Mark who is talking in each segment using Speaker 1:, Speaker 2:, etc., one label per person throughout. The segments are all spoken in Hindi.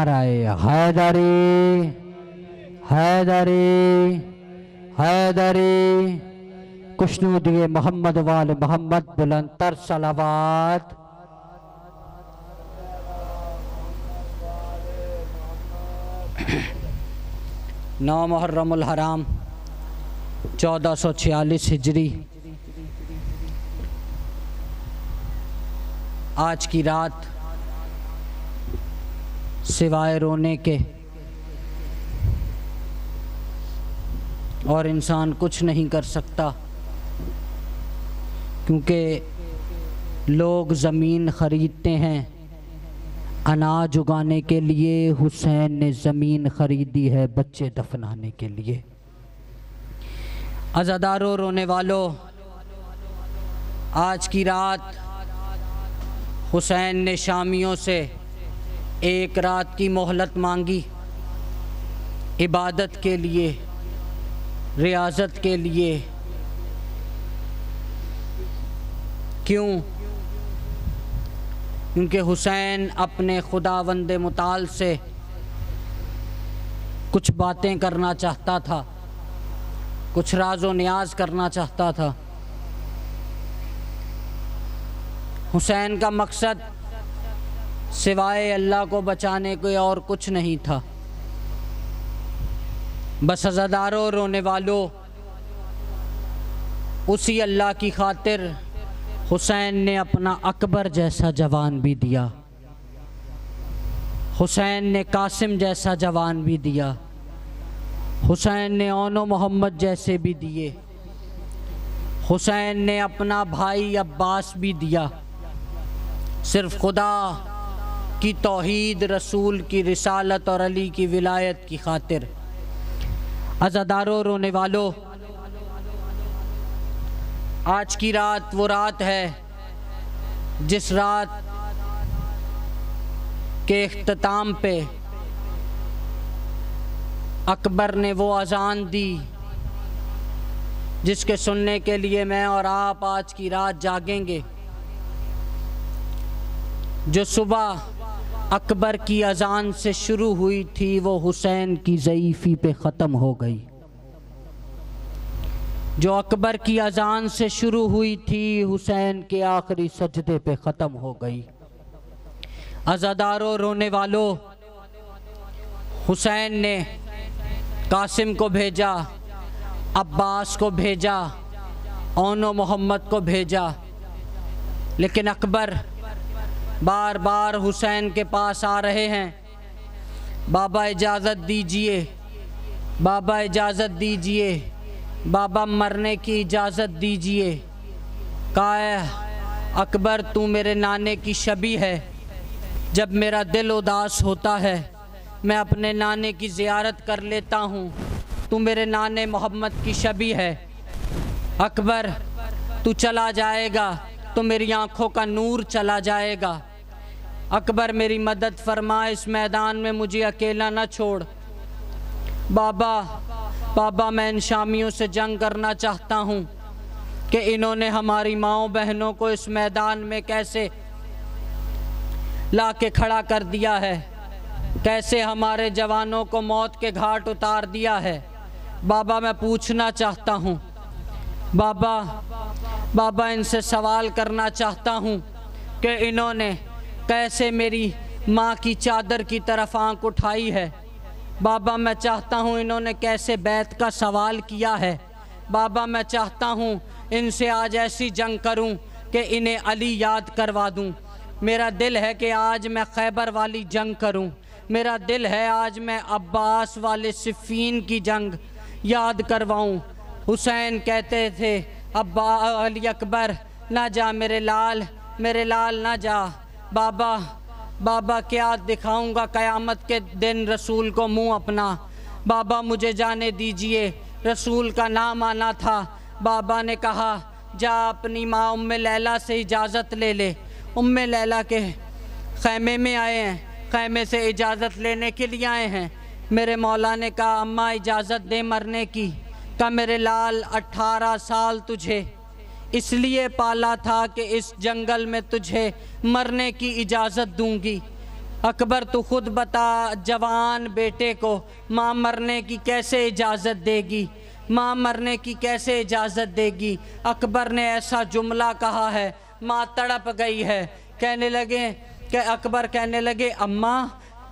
Speaker 1: नाराए हैदरी हैदरी हैदरी। कुश्नूदिए मोहम्मद वाले मोहम्मद बुलंदतर सलावात। नौ मुहर्रमुल हराम 1446 हिजरी। आज की रात सिवाय रोने के और इंसान कुछ नहीं कर सकता, क्योंकि लोग ज़मीन ख़रीदते हैं अनाज उगाने के लिए। हुसैन ने ज़मीन ख़रीदी है बच्चे दफनाने के लिए। अज़ादारों, रोने वालों, आज की रात हुसैन ने शामियों से एक रात की मोहलत मांगी, इबादत के लिए, रियाज़त के लिए। क्यों? क्योंकि हुसैन अपने खुदावंद मुताल से कुछ बातें करना चाहता था, कुछ राज़ो नियाज़ करना चाहता था। हुसैन का मकसद सिवाय अल्लाह को बचाने कोई और कुछ नहीं था। बस अज़ादारों, रोने वालों, उसी अल्लाह की खातिर हुसैन ने अपना अकबर जैसा जवान भी दिया, हुसैन ने कासिम जैसा जवान भी दिया, हुसैन ने ओनो मोहम्मद जैसे भी दिए, हुसैन ने अपना भाई अब्बास भी दिया। सिर्फ खुदा की तौहीद, रसूल की रिसालत और अली की विलायत की खातिर। अज़ादारों, रोने वालों, आज की रात वो रात है जिस रात के इख्तिताम पे अकबर ने वो अज़ान दी जिसके सुनने के लिए मैं और आप आज की रात जागेंगे। जो सुबह अकबर की अज़ान से शुरू हुई थी वो हुसैन की ज़ईफ़ी पे ख़त्म हो गई। जो अकबर की अज़ान से शुरू हुई थी हुसैन के आखिरी सजदे पे ख़त्म हो गई। अज़ादारों, रोने वालों, हुसैन ने कासिम को भेजा, अब्बास को भेजा, ओनो मोहम्मद को भेजा, लेकिन अकबर बार बार हुसैन के पास आ रहे हैं। बाबा इजाज़त दीजिए, बाबा इजाज़त दीजिए, बाबा मरने की इजाज़त दीजिए। कहा है अकबर, तू मेरे नाने की शबी है। जब मेरा दिल उदास होता है मैं अपने नाने की ज़ियारत कर लेता हूँ। तू मेरे नाने मोहम्मद की शबी है। अकबर, तू चला जाएगा तो मेरी आँखों का नूर चला जाएगा। अकबर, मेरी मदद फरमा, इस मैदान में मुझे अकेला न छोड़। बाबा, मैं इन शामियों से जंग करना चाहता हूँ कि इन्होंने हमारी माओ बहनों को इस मैदान में कैसे ला के खड़ा कर दिया है, कैसे हमारे जवानों को मौत के घाट उतार दिया है। बाबा, मैं पूछना चाहता हूँ। बाबा, इनसे सवाल करना चाहता हूँ कि इन्होंने कैसे मेरी माँ की चादर की तरफ आँख उठाई है। बाबा, मैं चाहता हूँ इन्होंने कैसे बैत का सवाल किया है। बाबा, मैं चाहता हूँ इनसे आज ऐसी जंग करूँ कि इन्हें अली याद करवा दूँ। मेरा दिल है कि आज मैं खैबर वाली जंग करूँ। मेरा दिल है आज मैं अब्बास वाले सिफ़ीन की जंग याद करवाऊँ। हुसैन कहते थे, अली अकबर ना जा मेरे लाल ना जा। बाबा, क्या दिखाऊंगा क़यामत के दिन रसूल को मुंह अपना। बाबा, मुझे जाने दीजिए, रसूल का नाम आना था। बाबा ने कहा, जा अपनी माँ उम्मे लैला से इजाज़त ले ले। उम्मे लैला के खैमे में आए हैं, खैमे से इजाज़त लेने के लिए आए हैं। मेरे मौला ने कहा, अम्मा इजाज़त दे मरने की। कहा, मेरे लाल 18 साल तुझे इसलिए पाला था कि इस जंगल में तुझे मरने की इजाज़त दूंगी। अकबर तू खुद बता, जवान बेटे को माँ मरने की कैसे इजाज़त देगी, माँ मरने की कैसे इजाज़त देगी। अकबर ने ऐसा जुमला कहा है, माँ तड़प गई है। कहने लगे कि अकबर कहने लगे, अम्मा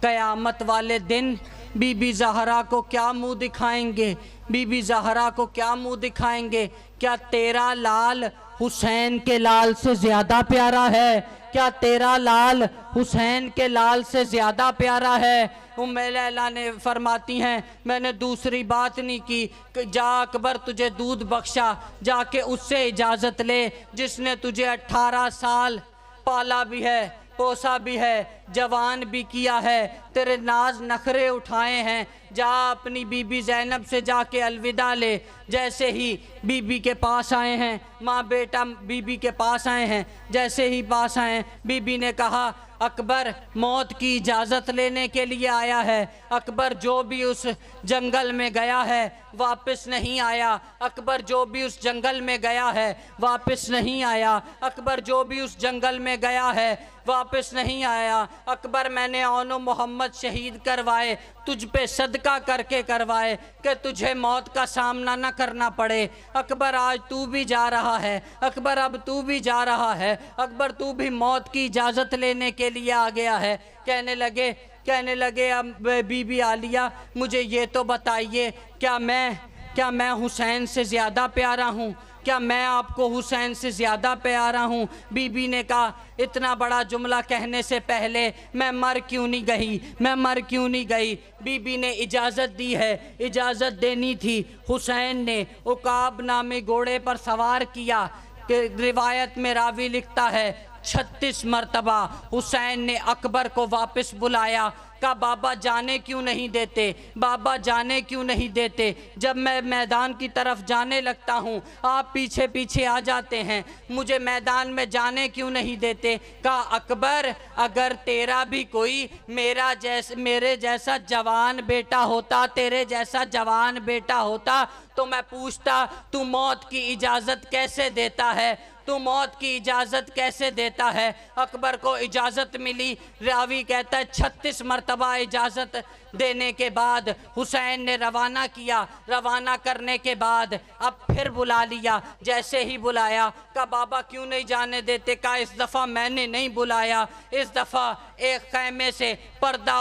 Speaker 1: क़यामत वाले दिन बीबी ज़हरा को क्या मुंह दिखाएंगे, बीबी ज़हरा को क्या मुंह दिखाएंगे। क्या तेरा लाल हुसैन के लाल से ज़्यादा प्यारा है, क्या तेरा लाल हुसैन के लाल से ज़्यादा प्यारा है। उम्मे लैला ने फरमाती हैं, मैंने दूसरी बात नहीं की, जा अकबर तुझे दूध बख्शा, जाके उससे इजाज़त ले जिसने तुझे 18 साल पाला भी है, पोसा भी है, जवान भी किया है, तेरे नाज नखरे उठाए हैं। जा अपनी बीबी ज़ैनब से जाके अलविदा ले। जैसे ही बीबी के पास आए हैं, माँ बेटा बीबी के पास आए हैं, जैसे ही पास आए बीबी ने कहा, अकबर मौत की इजाज़त लेने के लिए आया है। अकबर जो भी उस जंगल में गया है वापस नहीं आया, अकबर जो भी उस जंगल में गया है वापस नहीं आया, अकबर जो भी उस जंगल में गया है वापस नहीं आया। अकबर मैंने औनो मोहम्मद शहीद करवाए, तुझ पे सदका करके करवाए कि तुझे मौत का सामना न करना पड़े। अकबर आज तू भी जा रहा है, अकबर अब तू भी जा रहा है, अकबर तू भी मौत की इजाज़त लेने के लिए आ गया है। कहने लगे अब बीबी आलिया मुझे ये तो बताइए, क्या मैं हुसैन से ज़्यादा प्यारा हूँ, क्या मैं आपको हुसैन से ज़्यादा प्यारा हूँ। बीबी ने कहा, इतना बड़ा जुमला कहने से पहले मैं मर क्यों नहीं गई। बीबी ने इजाज़त दी है, इजाज़त देनी थी। हुसैन ने उकाब नामी घोड़े पर सवार किया कि रिवायत में रावी लिखता है 36 मरतबा हुसैन ने अकबर को वापस बुलाया। कहा, बाबा जाने क्यों नहीं देते, बाबा जाने क्यों नहीं देते। जब मैं मैदान की तरफ जाने लगता हूँ आप पीछे पीछे आ जाते हैं, मुझे मैदान में जाने क्यों नहीं देते। कहा, अकबर अगर तेरा भी कोई मेरे जैसा जवान बेटा होता, तेरे जैसा जवान बेटा होता तो मैं पूछता तू मौत की इजाज़त कैसे देता है, तू मौत की इजाज़त कैसे देता है। अकबर को इजाज़त मिली। रावी कहता है 36 मरतबा इजाज़त देने के बाद हुसैन ने रवाना किया। रवाना करने के बाद अब फिर बुला लिया। जैसे ही बुलाया, कहा बाबा क्यों नहीं जाने देते। कहा, इस दफ़ा मैंने नहीं बुलाया, इस दफ़ा एक खैमे से पर्दा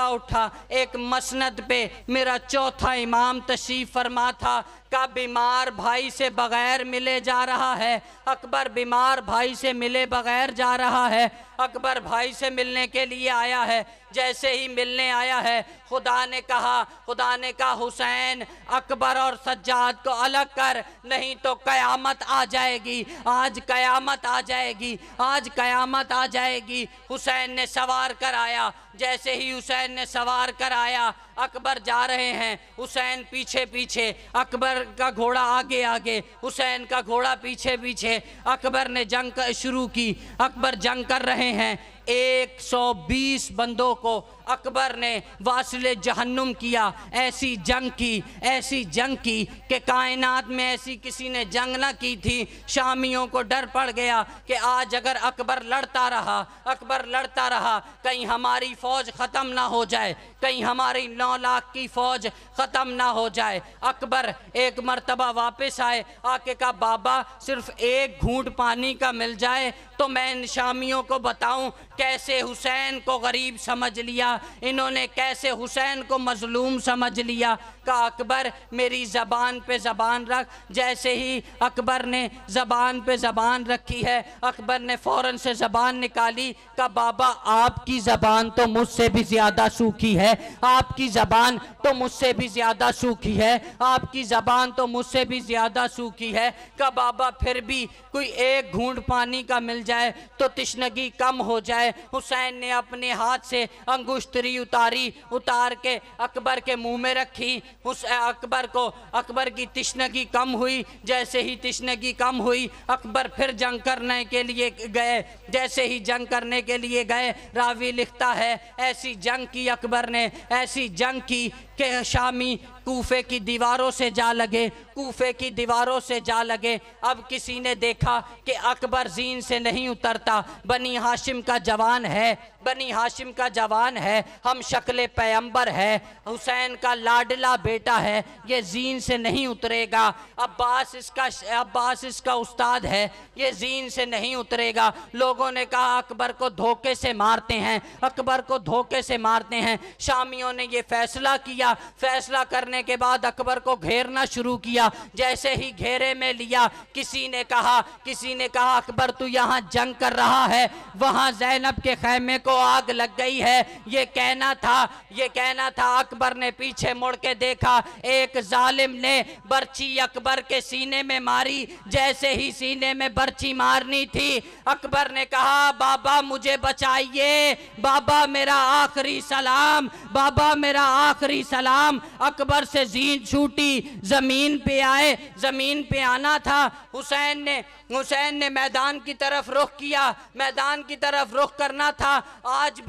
Speaker 1: उठा, एक मसनद पे मेरा चौथा इमाम तशरीफ़ फरमा था। का बीमार भाई से बगैर मिले जा रहा है, अकबर बीमार भाई से मिले बगैर जा रहा है। अकबर भाई से मिलने के लिए आया है। जैसे ही मिलने आया है, खुदा ने कहा हुसैन अकबर और सज्जाद को अलग कर, नहीं तो क़यामत आ जाएगी, आज क़यामत आ जाएगी, आज क़यामत आ जाएगी। हुसैन ने सवार कर आया। जैसे ही हुसैन ने सवार कर आया, अकबर जा रहे हैं, हुसैन पीछे पीछे, अकबर का घोड़ा आगे आगे, हुसैन का घोड़ा पीछे पीछे। अकबर ने जंग शुरू की। अकबर जंग कर रहे हैं। 120 बंदों को अकबर ने वासिले जहन्नुम किया। ऐसी जंग की कि कायनात में ऐसी किसी ने जंग ना की थी। शामियों को डर पड़ गया कि आज अगर अकबर लड़ता रहा कहीं हमारी फ़ौज ख़त्म ना हो जाए, कहीं हमारी 9 लाख की फ़ौज ख़त्म ना हो जाए। अकबर एक मर्तबा वापस आए, आके कहा बाबा सिर्फ एक घूंट पानी का मिल जाए तो मैं इन शामियों को बताऊं कैसे हुसैन को गरीब समझ लिया, इन्होंने कैसे हुसैन को मजलूम समझ लिया। कहा अकबर मेरी ज़बान पे ज़बान रख। जैसे ही अकबर ने ज़बान पे ज़बान रखी है, अकबर ने फ़ौरन से ज़बान निकाली। कहा बाबा आपकी ज़बान तो मुझसे भी ज़्यादा सूखी है, आपकी ज़बान तो मुझसे भी ज़्यादा सूखी है, आपकी ज़बान तो मुझसे भी ज़्यादा सूखी है। कहा बाबा फिर भी कोई एक घूंट पानी का मिल जाए तो तिश्नगी कम हो जाए। हुसैन ने अपने हाथ से अंगुश्तरी उतार के अकबर के मुंह में रखी। उस अकबर की तिश्नगी कम हुई। जैसे ही तिश्नगी कम हुई, अकबर फिर जंग करने के लिए गए। जैसे ही जंग करने के लिए गए, रावी लिखता है ऐसी जंग की अकबर ने, ऐसी जंग की कि शामी कूफे की दीवारों से जा लगे, कूफे की दीवारों से जा लगे। अब किसी ने देखा कि अकबर जीन से नहीं उतरता, बनी हाशिम का जवान है, बनी हाशिम का जवान है, हम शक्ल पैगंबर है, हुसैन का लाडला बेटा है, ये जीन से नहीं उतरेगा। अब्बास इसका उस्ताद है, ये जीन से नहीं उतरेगा। लोगों ने कहा अकबर को धोखे से मारते हैं, अकबर को धोखे से मारते हैं। शामियों ने ये फैसला किया। फैसला करने के बाद अकबर को घेरना शुरू किया। जैसे ही घेरे में लिया, किसी ने कहा अकबर तू यहाँ जंग कर रहा है, वहाँ ज़ैनब के खैमे को आग लग गई है। ये कहना था। अकबर ने पीछे मुड़ के देखा, एक जालिम ने बर्छी अकबर के सीने में मारी। जैसे ही सीने में बर्छी मारनी थी, अकबर ने कहा बाबा मुझे बचाइए, बाबा मेरा आखिरी सलाम, बाबा मेरा आखिरी सलाम। अकबर से जीन छूटी, जमीन पे आए, जमीन पे आना था। हुसैन ने मैदान की तरफ रुख किया, मैदान की तरफ रुख करना था। आज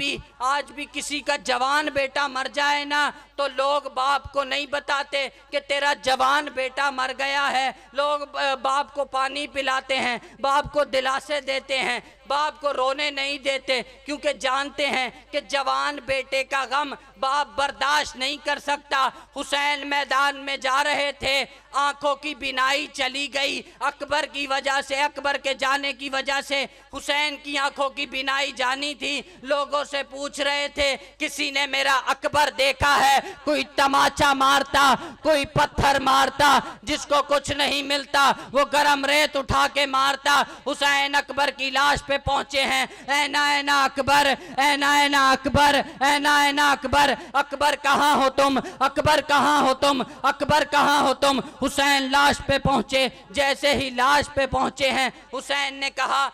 Speaker 1: भी किसी का जवान बेटा मर जाए ना तो लोग बाप को नहीं बताते कि तेरा जवान बेटा मर गया है। लोग बाप को पानी पिलाते हैं, बाप को दिलासे देते हैं, बाप को रोने नहीं देते, क्योंकि जानते हैं कि जवान बेटे का गम बाप बर्दाश्त नहीं कर सकता। हुसैन मैदान में जा रहे थे, आंखों की बिनाई चली गई अकबर की वजह से, अकबर के जाने की वजह से हुसैन की आंखों की बिनाई जानी थी। लोगों से पूछ रहे थे किसी ने मेरा अकबर देखा है? कोई तमाचा मारता, कोई पत्थर मारता, जिसको कुछ नहीं मिलता वो गरम रेत उठा के मारता। हुसैन अकबर की लाश पे पहुंचे हैं, ऐना ऐना अकबर, ऐना ऐना अकबर, ऐना ऐना अकबर, अकबर कहाँ हो तुम, अकबर कहाँ हो तुम, अकबर कहाँ हो तुम। हुसैन लाश पे पहुंचे। जैसे ही लाश पे पहुंचे हैं, हुसैन ने कहा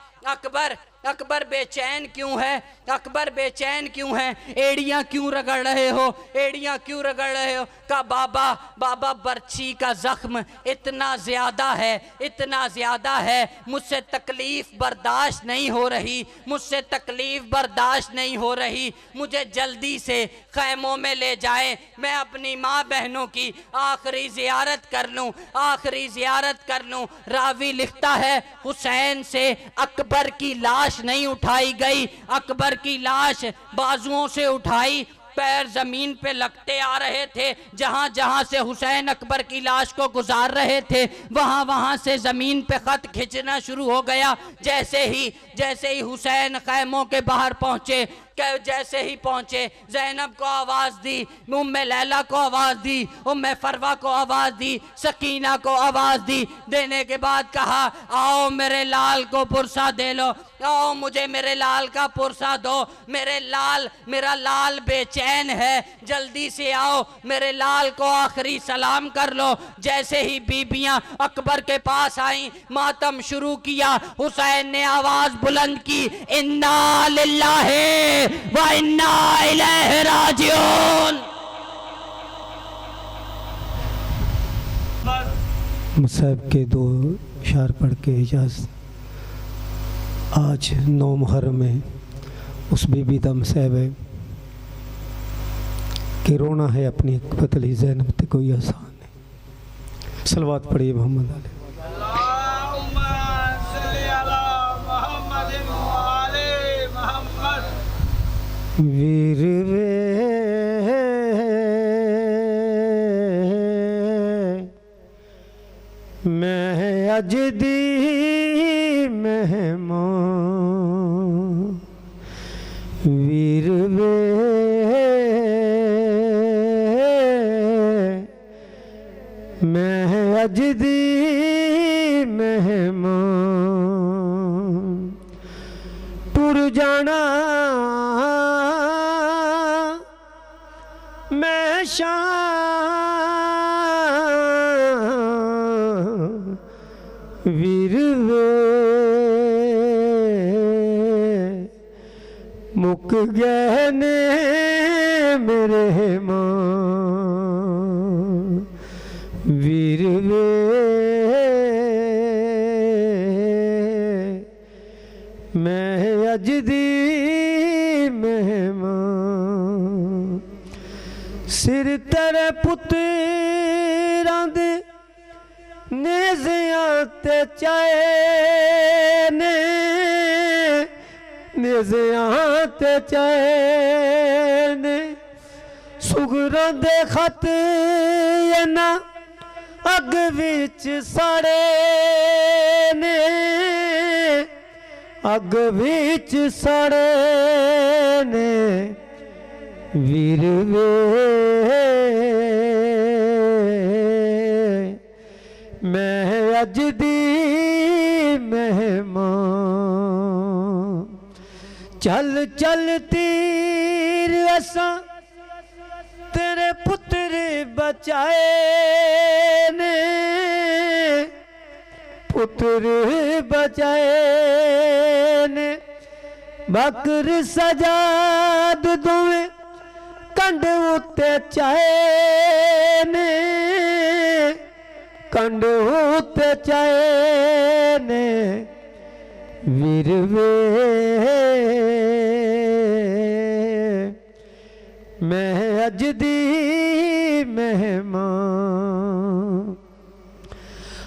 Speaker 1: अकबर बेचैन क्यों है, अकबर बेचैन क्यों है, एड़ियां क्यों रगड़ रहे हो, एड़ियां क्यों रगड़ रहे हो? कहा बाबा बर्छी का जख्म इतना ज़्यादा है, मुझसे तकलीफ बर्दाश्त नहीं हो रही, मुझसे तकलीफ बर्दाश्त नहीं हो रही, मुझे जल्दी से खैमों में ले जाए, मैं अपनी माँ बहनों की आखिरी ज़ियारत कर लूँ, आखिरी ज़ियारत कर लूँ। रावी लिखता है हुसैन से अकबर की लाश नहीं उठाई गई, अकबर की लाश बाजुओं से उठाई, पैर जमीन पे लगते आ रहे थे। जहां जहां से हुसैन अकबर की लाश को गुजार रहे थे, वहां वहां से जमीन पे खत खींचना शुरू हो गया। जैसे ही हुसैन खैमों के बाहर पहुंचे, जैसे ही पहुंचे ज़ैनब को आवाज़ दी, उम्मे लैला को आवाज़ दी, उम्मे फरवा को आवाज़ दी, सकीना को आवाज़ दी। देने के बाद कहा आओ मेरे लाल को पुरसा दे लो, आओ मुझे मेरे लाल का पुरसा दो, मेरा लाल बेचैन है, जल्दी से आओ मेरे लाल को आखिरी सलाम कर लो। जैसे ही बीबियां अकबर के पास आई, मातम शुरू किया। हुसैन ने आवाज़ बुलंद की, इन्ना लिल्लाहि व इन्ना इलैहि राजिऊन।
Speaker 2: मुसाहिब के दो इशार पढ़ के इजाज़त। आज 9 मुहर्रम में उस बीबी दा मसाहिब है कि रोना है अपनी पतली ज़ैनब ते कोई आसान नहीं। सलवात पढ़िए मोहम्मद आले। वीर वे मैं अज दी मेहमान, वीर वे मैं अज दी मेहमान, टुर जाना मैं शान, वीर वे मुक गए ने मेरे मां, वीर वे मैं अज दी मेहमान। सिर तेरे पुत्रां दे नेज़ियां ते चाहे ने, नेज़ियां ते चाहे ने, सुगरां दे खत ना अग विच साड़े ने, अग विच साड़े ने वीर वे मैं अज दी मेहमान। चल चल तीर असा तेरे पुत्र बचाए ने, पुत्र बचाए ने, बकर सजाद दोवें कंड उत्ते चाहे ने, कंड उत्ते चाहे ने वीर वे मैं अज दी मेहमान।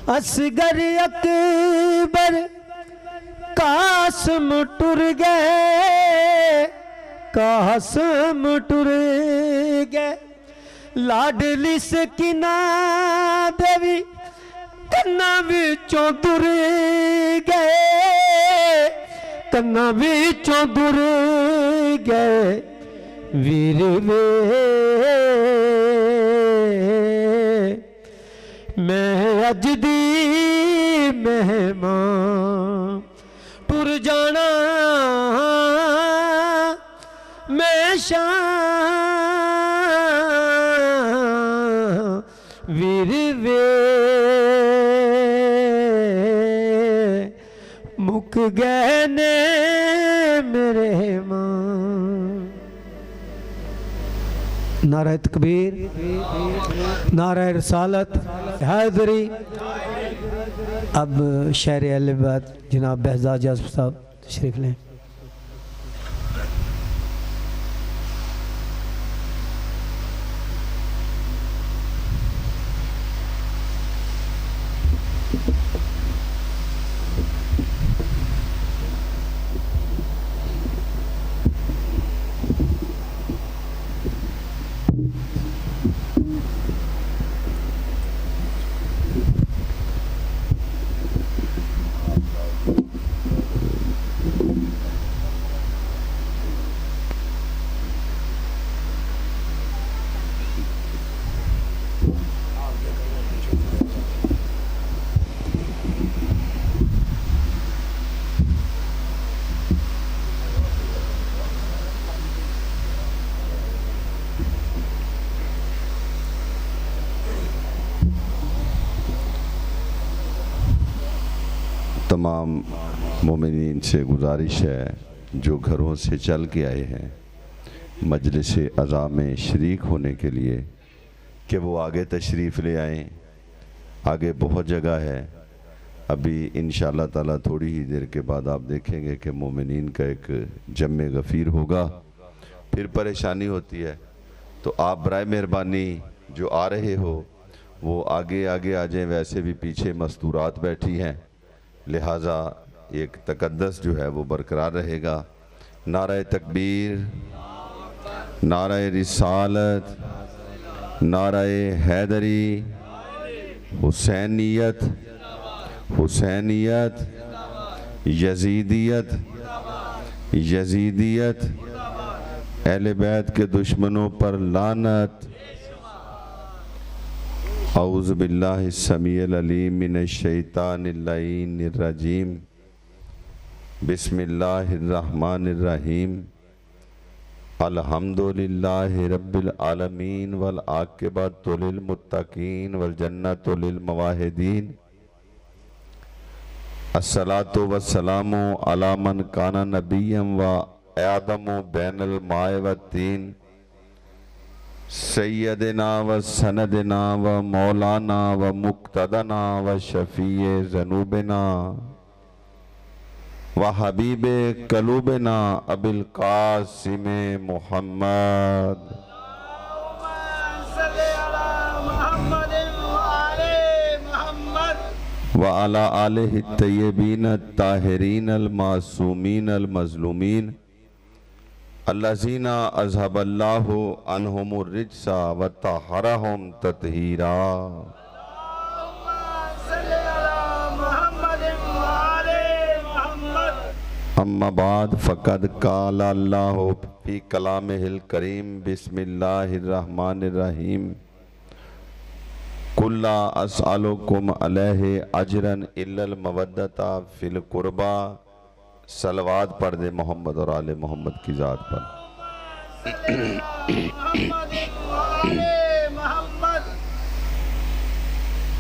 Speaker 2: असगर अकबर कासम टुर गए, कासम टुर गए, लाडली सकीना देवी कन्ना विचों दुर गए, कन्ना विचों दुर गए वीर वे मैं अज दी मेहमान। टुर जाना मैं शां वीर वे मुक गए ने मेरे मां। नारे तकबीर, नारे रसालत, हैदरी। अब शहर अहलबाद जनाब बहजाद जाज़ब साहब तशरीफ लें।
Speaker 3: तमाम मोमिनीन से गुजारिश है जो घरों से चल के आए हैं मजलिस अज़ा में शरीक होने के लिए कि वो आगे तशरीफ़ ले आएँ। आगे बहुत जगह है, अभी इंशाअल्लाह ताला थोड़ी ही देर के बाद आप देखेंगे कि मोमिनीन का एक जम्मे गफ़ीर होगा, फिर परेशानी होती है। तो आप बराए मेहरबानी जो आ रहे हो वो आगे आगे आ जाएँ, वैसे भी पीछे मस्तूरात बैठी हैं, लिहाजा एक तकद्दस जो है वो बरकरार रहेगा। नारे तकबीर, नारे रिसालत, नारे हैदरी, हुसैनियत, हुसैनियत, यजीदियत, यजीदियत, अहले बैत के दुश्मनों पर लानत। औज़ु बिल्लाहि समीउल अलीम मिनश शैतानिर रजीम। बिस्मिल्लाहिर रहमानिर रहीम। अल्हम्दुलिल्लाहि रब्बिल आलमीन वल आक़िबतु लिल मुत्तक़ीन वल जन्नतु लिल मुवाहिदीन। अस्सलातु वस्सलामु अला मन काना नबिय्यन व आदमु बैनल माए व तीन। सैयदना व सनदना व मौलाना व मुक्तदना व शफ़ीए ज़नूबना व हबीबे कलूबना अबिल कासिम मुहम्मद व अला आलिहि तय्यबीन ताहिरीन अल मासूमीन अल मज़लूमीन अल्लज़ीना अज़हबल्लाहु अन्हुमुर रिज्सा व तहरहुम तत्हीरा। अम्मा बाद फ़क़द क़ाल अल्लाहु फ़ी कलामिहिल करीम बिस्मिल्लाहिर रहमानिर रहीम कुल्ला अस्अलुकुम अलैहि अजरन इल्लल मवद्दता फ़िल क़ुरबा। सलवात पढ़ दे मोहम्मद और आले मोहम्मद की ज़ात पर।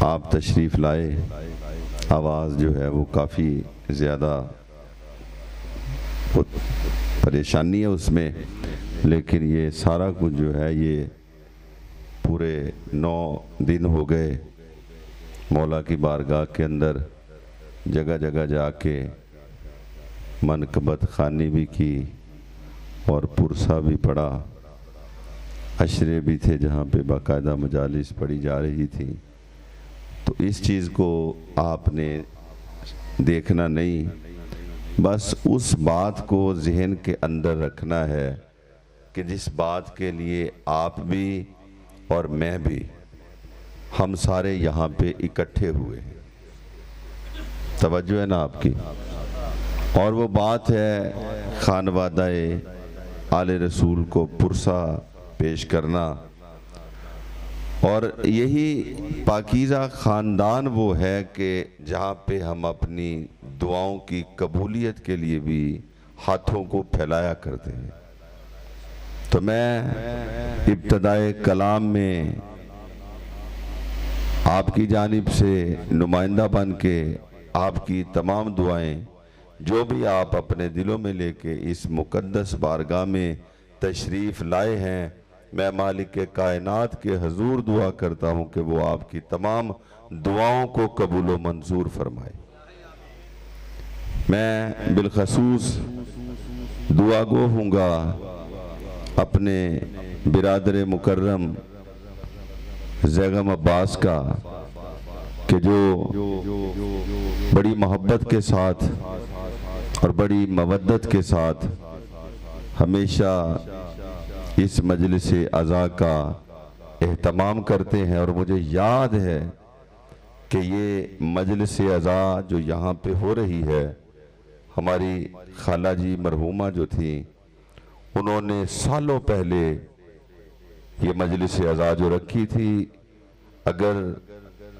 Speaker 3: आप तशरीफ़ लाए, आवाज़ जो है वो काफ़ी ज़्यादा परेशानी है उसमें, लेकिन ये सारा कुछ जो है ये पूरे 9 दिन हो गए मौला की बारगाह के अंदर जगह जगह जाके मनकबत खानी भी की और पुरसा भी पढ़ा, अशरे भी थे जहाँ पे बाकायदा मजालिस पढ़ी जा रही थी। तो इस चीज़ को आपने देखना नहीं, बस उस बात को जहन के अंदर रखना है कि जिस बात के लिए आप भी और मैं भी, हम सारे यहाँ पे इकट्ठे हुए हैं। तवज्जो है ना आपकी? और वो बात है खानवादाए आले रसूल को पुरसा पेश करना। और यही पाकीज़ा ख़ानदान वो है कि जहाँ पे हम अपनी दुआओं की कबूलियत के लिए भी हाथों को फैलाया करते हैं। तो मैं इब्तदाए कलाम में आपकी जानिब से नुमाइंदा बन के आपकी तमाम दुआएं जो भी आप अपने दिलों में लेके इस मुक़द्दस बारगाह में तशरीफ़ लाए हैं, मैं मालिक के कायनात के हजूर दुआ करता हूँ कि वो आपकी तमाम दुआओं को कबूल व मंजूर फरमाए। मैं बिलखसूस दुआ गो हूँगा अपने बिरादर मुकर्रम ज़ैगम अब्बास का कि जो बड़ी मोहब्बत के साथ और बड़ी मवद्दत के साथ हमेशा इस मजलिस अज़ा का एहतमाम करते हैं। और मुझे याद है कि ये मजलिस अज़ा जो यहाँ पे हो रही है, हमारी खाला जी मरहूमा जो थी, उन्होंने सालों पहले ये मजलिस अज़ा जो रखी थी। अगर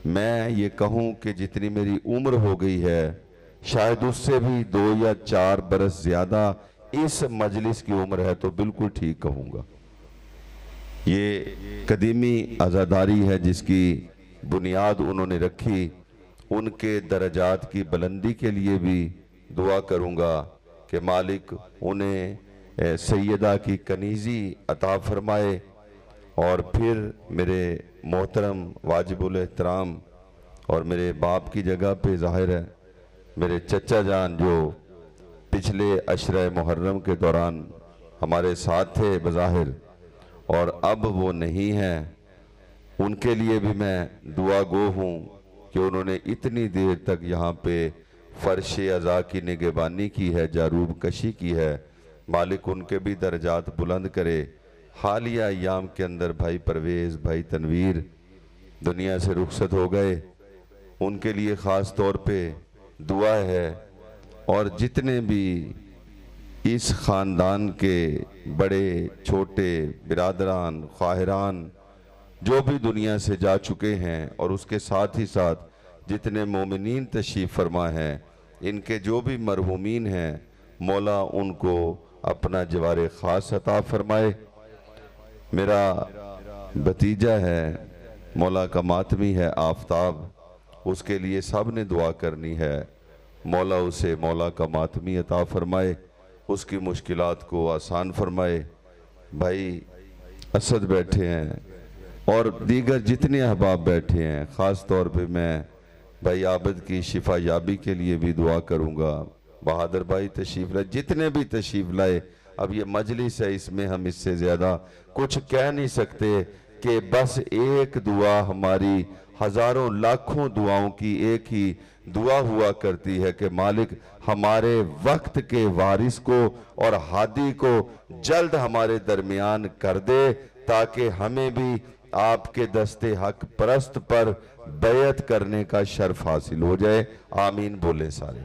Speaker 3: मैं ये कहूँ कि जितनी मेरी उम्र हो गई है, शायद उससे भी 2 या 4 बरस ज़्यादा इस मजलिस की उम्र है, तो बिल्कुल ठीक कहूँगा। ये कदीमी आज़ादारी है जिसकी बुनियाद उन्होंने रखी। उनके दर्जात की बुलंदी के लिए भी दुआ करूँगा कि मालिक उन्हें सैयदा की कनीज़ी अता फरमाए। और फिर मेरे मोहतरम वाजिबुल एहतराम और मेरे बाप की जगह पे ज़ाहिर है मेरे चचा जान जो पिछले अशरे मुहर्रम के दौरान हमारे साथ थे बज़ाहिर, और अब वो नहीं हैं, उनके लिए भी मैं दुआ गो हूँ कि उन्होंने इतनी देर तक यहाँ पे फ़र्श अज़ा की निगहबानी की है, जारूब कशी की है। मालिक उनके भी दर्जात बुलंद करे। हालिया अय्याम के अंदर भाई परवेज़, भाई तनवीर दुनिया से रुखसत हो गए, उनके लिए ख़ास तौर पे दुआ है। और जितने भी इस ख़ानदान के बड़े छोटे बिरादरान ख्वाहिरान जो भी दुनिया से जा चुके हैं, और उसके साथ ही साथ जितने मोमिनीन तशरीफ़ फरमा हैं, इनके जो भी मरहूमीन हैं, मौला उनको अपना जवार ख़ास अता फरमाए। मेरा भतीजा है, मौला का मातमी है आफ्ताब, उसके लिए सब ने दुआ करनी है। मौला उसे मौला का मातमी अता फरमाए, उसकी मुश्किलात को आसान फरमाए। भाई असद बैठे हैं और दीगर जितने अहबाब बैठे हैं, ख़ास तौर पे मैं भाई आबिद की शिफा याबी के लिए भी दुआ करूँगा। बहादुर भाई तशरीफ़ लाए, जितने भी तशरीफ़ लाए। अब ये मजलिस है, इसमें हम इससे ज़्यादा कुछ कह नहीं सकते कि बस एक दुआ हमारी हजारों लाखों दुआओं की एक ही दुआ हुआ करती है कि मालिक हमारे वक्त के वारिस को और हादी को जल्द हमारे दरमियान कर दे, ताकि हमें भी आपके दस्ते हक परस्त पर बैयत करने का शर्फ हासिल हो जाए। आमीन बोले सारे।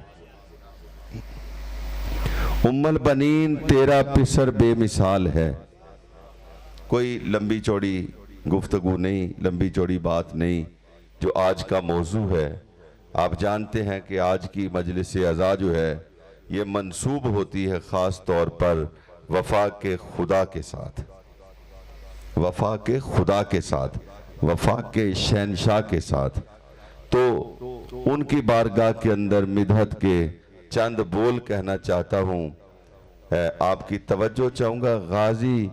Speaker 3: उम्मल बनीन तेरा पिसर बेमिसाल है। कोई लंबी चौड़ी गुफ्तगू नहीं, लंबी चौड़ी बात नहीं, जो आज का मौजू है। आप जानते हैं कि आज की मजलिस अज़ा जो है ये मंसूब होती है ख़ास तौर पर वफा के खुदा के साथ, वफा के खुदा के साथ, वफा के शहनशाह के साथ। तो उनकी बारगाह के अंदर मिदहत के चंद बोल कहना चाहता हूँ। आपकी तवज्जो चाहूँगा। गाजी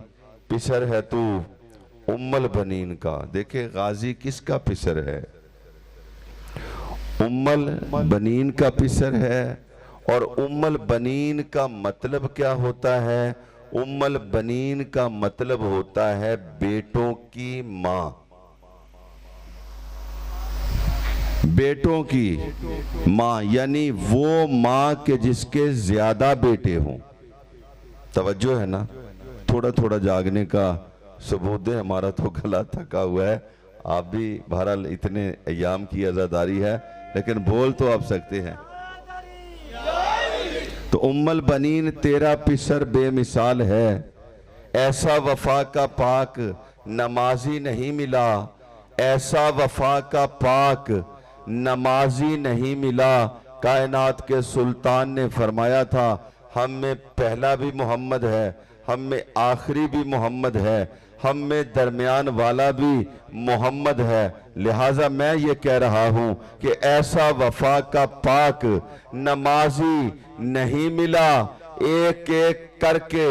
Speaker 3: पिसर है तू उम्मल बनीन का। देखे गाजी किसका पिसर है? उम्मल बनीन का पिसर है। और उम्मल बनीन का मतलब क्या होता है? उम्मल बनीन का मतलब होता है बेटों की माँ, बेटों की माँ, यानी वो माँ के जिसके ज्यादा बेटे हों। तवज्जो है ना? थोड़ा थोड़ा जागने का सबूत है। हमारा तो गला थका हुआ है, आप भी बहरहाल इतने अयाम की आज़ादारी है, लेकिन बोल तो आप सकते हैं। तो उम्मल बनीन तेरा पिसर बेमिसाल है, ऐसा वफा का पाक नमाजी नहीं मिला, ऐसा वफा का पाक नमाजी नहीं मिला। कायनात के सुल्तान ने फरमाया था हम में पहला भी मोहम्मद है, हम में आखिरी भी मोहम्मद है, हम में दरमियान वाला भी मोहम्मद है। लिहाजा मैं ये कह रहा हूं कि ऐसा वफा का पाक नमाजी नहीं मिला। एक एक करके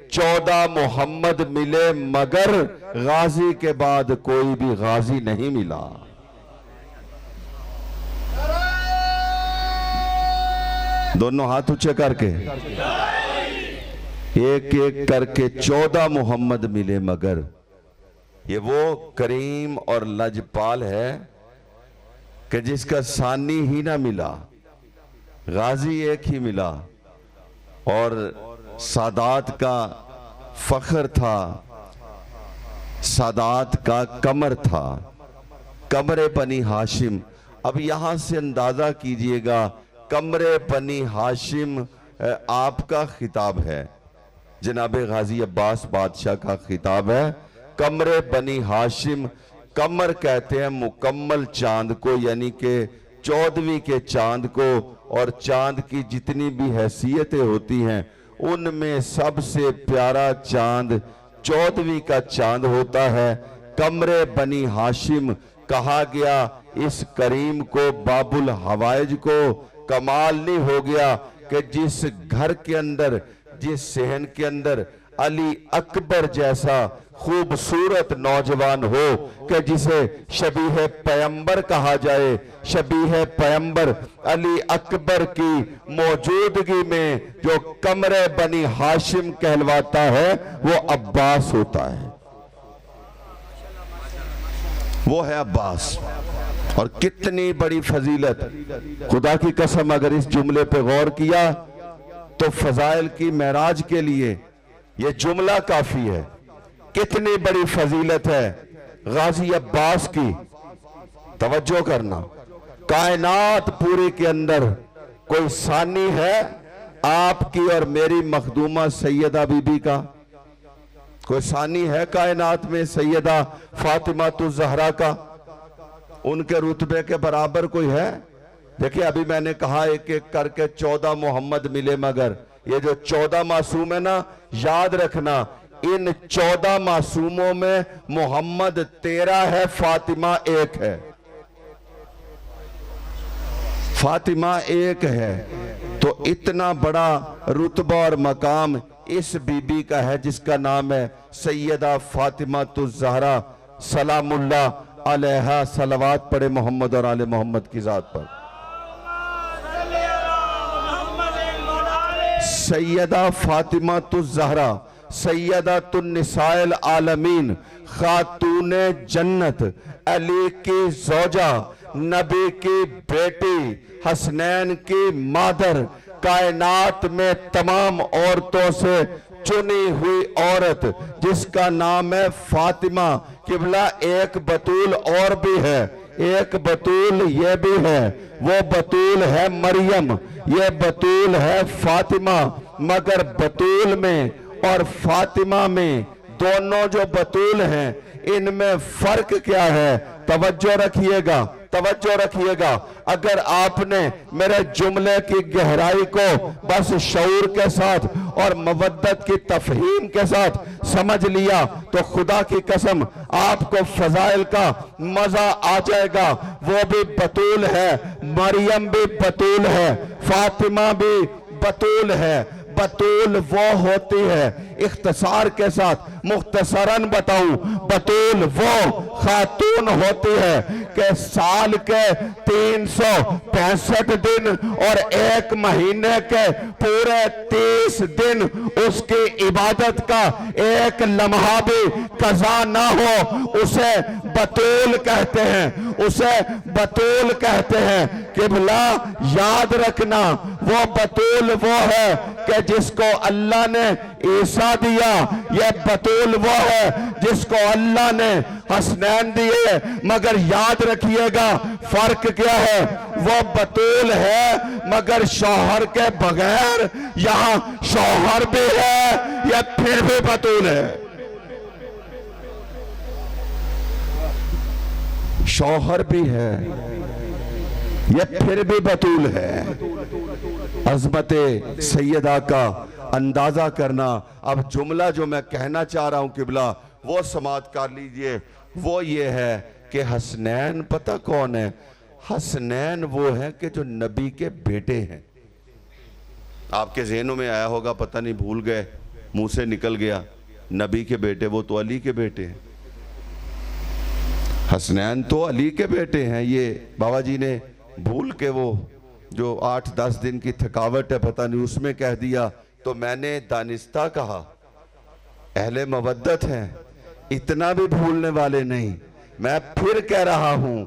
Speaker 3: 14 मोहम्मद मिले, मगर गाजी के बाद कोई भी गाजी नहीं मिला। दोनों हाथ ऊंचे करके एक एक करके 14 मोहम्मद मिले, मगर ये वो करीम और लजपाल है कि जिसका सानी ही ना मिला, गाजी एक ही मिला। और सादात का फख्र था, सादात का कमर था, कमरे बनी हाशिम। अब यहां से अंदाजा कीजिएगा, कमरे बनी हाशिम आपका खिताब है, जनाबे गाजी अब्बास बादशाह का खिताब है। कमरे बनी हाशिम, कमर कहते हैं मुकम्मल चांद को, यानी कि 14वीं के चांद को। और चांद की जितनी भी हैसियतें होती हैं उनमें सबसे प्यारा चांद 14वीं का चांद होता है। कमरे बनी हाशिम कहा गया इस करीम को, बाबुल हवाइज को। कमाल नहीं हो गया कि जिस घर के अंदर, जिस सहन के अंदर अली अकबर जैसा खूबसूरत नौजवान हो कि जिसे शबीह पैगंबर कहा जाए, शबीह पैगंबर अली अकबर की मौजूदगी में जो कमरे बनी हाशिम कहलवाता है वो अब्बास होता है, वो है अब्बास। और कितनी बड़ी फजीलत, खुदा की कसम अगर इस जुमले पे गौर किया तो फजाइल की महराज के लिए यह जुमला काफी है। कितनी बड़ी फजीलत है गाजी अब्बास की। तवज्जो करना, कायनात पूरी के अंदर कोई सानी है आपकी और मेरी मखदूमा सैयदा बीबी का? कोई सानी है कायनात में सैयदा फातिमा तुज ज़हरा का? उनके रुतबे के बराबर कोई है? देखिए अभी मैंने कहा एक एक करके 14 मोहम्मद मिले, मगर ये जो 14 मासूम है ना, याद रखना इन 14 मासूमों में मोहम्मद 13 है, फातिमा 1 है। फातिमा 1 है। तो इतना बड़ा रुतबा और मकाम इस बीबी का है जिसका नाम है सैयदा फातिमा तुज ज़हरा सलामुल्लाह अलैहा। सलवात पढ़े मोहम्मद और आले मोहम्मद की जात पर। सैयदा फातिमा तुज ज़हरा सैयदा तुन निसाइल आलमीन खातून जन्नत, अली की जोजा, नबी की बेटी, हसनैन की मादर, कायनात में तमाम औरतों से चुनी हुई औरत जिसका नाम है फातिमा। किबला एक बतूल और भी है, एक बतूल ये भी है, वो बतूल है मरियम, ये बतूल है फातिमा। मगर बतूल में और फातिमा में दोनों जो बतूल हैं इनमें फर्क क्या है? तवज्जो रखिएगा, तवज्जो रखिएगा। अगर आपने मेरे जुमले की गहराई को बस शऊर के साथ और मवद्दत की तफहीम के साथ समझ लिया तो खुदा की कसम आपको फजाइल का मजा आ जाएगा। वो भी बतूल है, मरियम भी बतूल है, फातिमा भी बतूल है। बतूल वो होती है, इख्तिसार के साथ मुख्तसरन बताऊं, बतूल वो खातून होती है कि साल के 365 दिन और एक महीने के पूरे 30 दिन उसकी इबादत का एक लम्हा भी कज़ा ना हो, उसे बतूल कहते हैं, उसे बतूल कहते हैं। किबला याद रखना, वो बतूल वो है कि जिसको अल्लाह ने ईसा दिया, ये बतूल वो है जिसको अल्लाह ने हसनैन दिए। मगर याद रखिएगा फर्क क्या है? वो बतूल है मगर शौहर के बगैर, यहां शौहर भी है, ये फिर भी बतूल है। शौहर भी है, ये फिर भी बतूल है। अज़मते सैयदा का अंदाजा करना। अब जुमला जो मैं कहना चाह रहा हूं किबला वो समात कर लीजिए। वो ये है कि हसनैन पता कौन है? हसनैन वो है कि जो नबी के बेटे हैं। आपके ज़हनों में आया होगा, पता नहीं भूल गए, मुंह से निकल गया, नबी के बेटे वो तो अली के बेटे हैं। हसनैन तो अली के बेटे हैं। ये बाबा जी ने भूल के वो जो 8-10 दिन की थकावट है पता नहीं उसमें कह दिया, तो मैंने दानिस्ता कहा। अहले मवद्दत हैं, इतना भी भूलने वाले नहीं। मैं फिर कह रहा हूं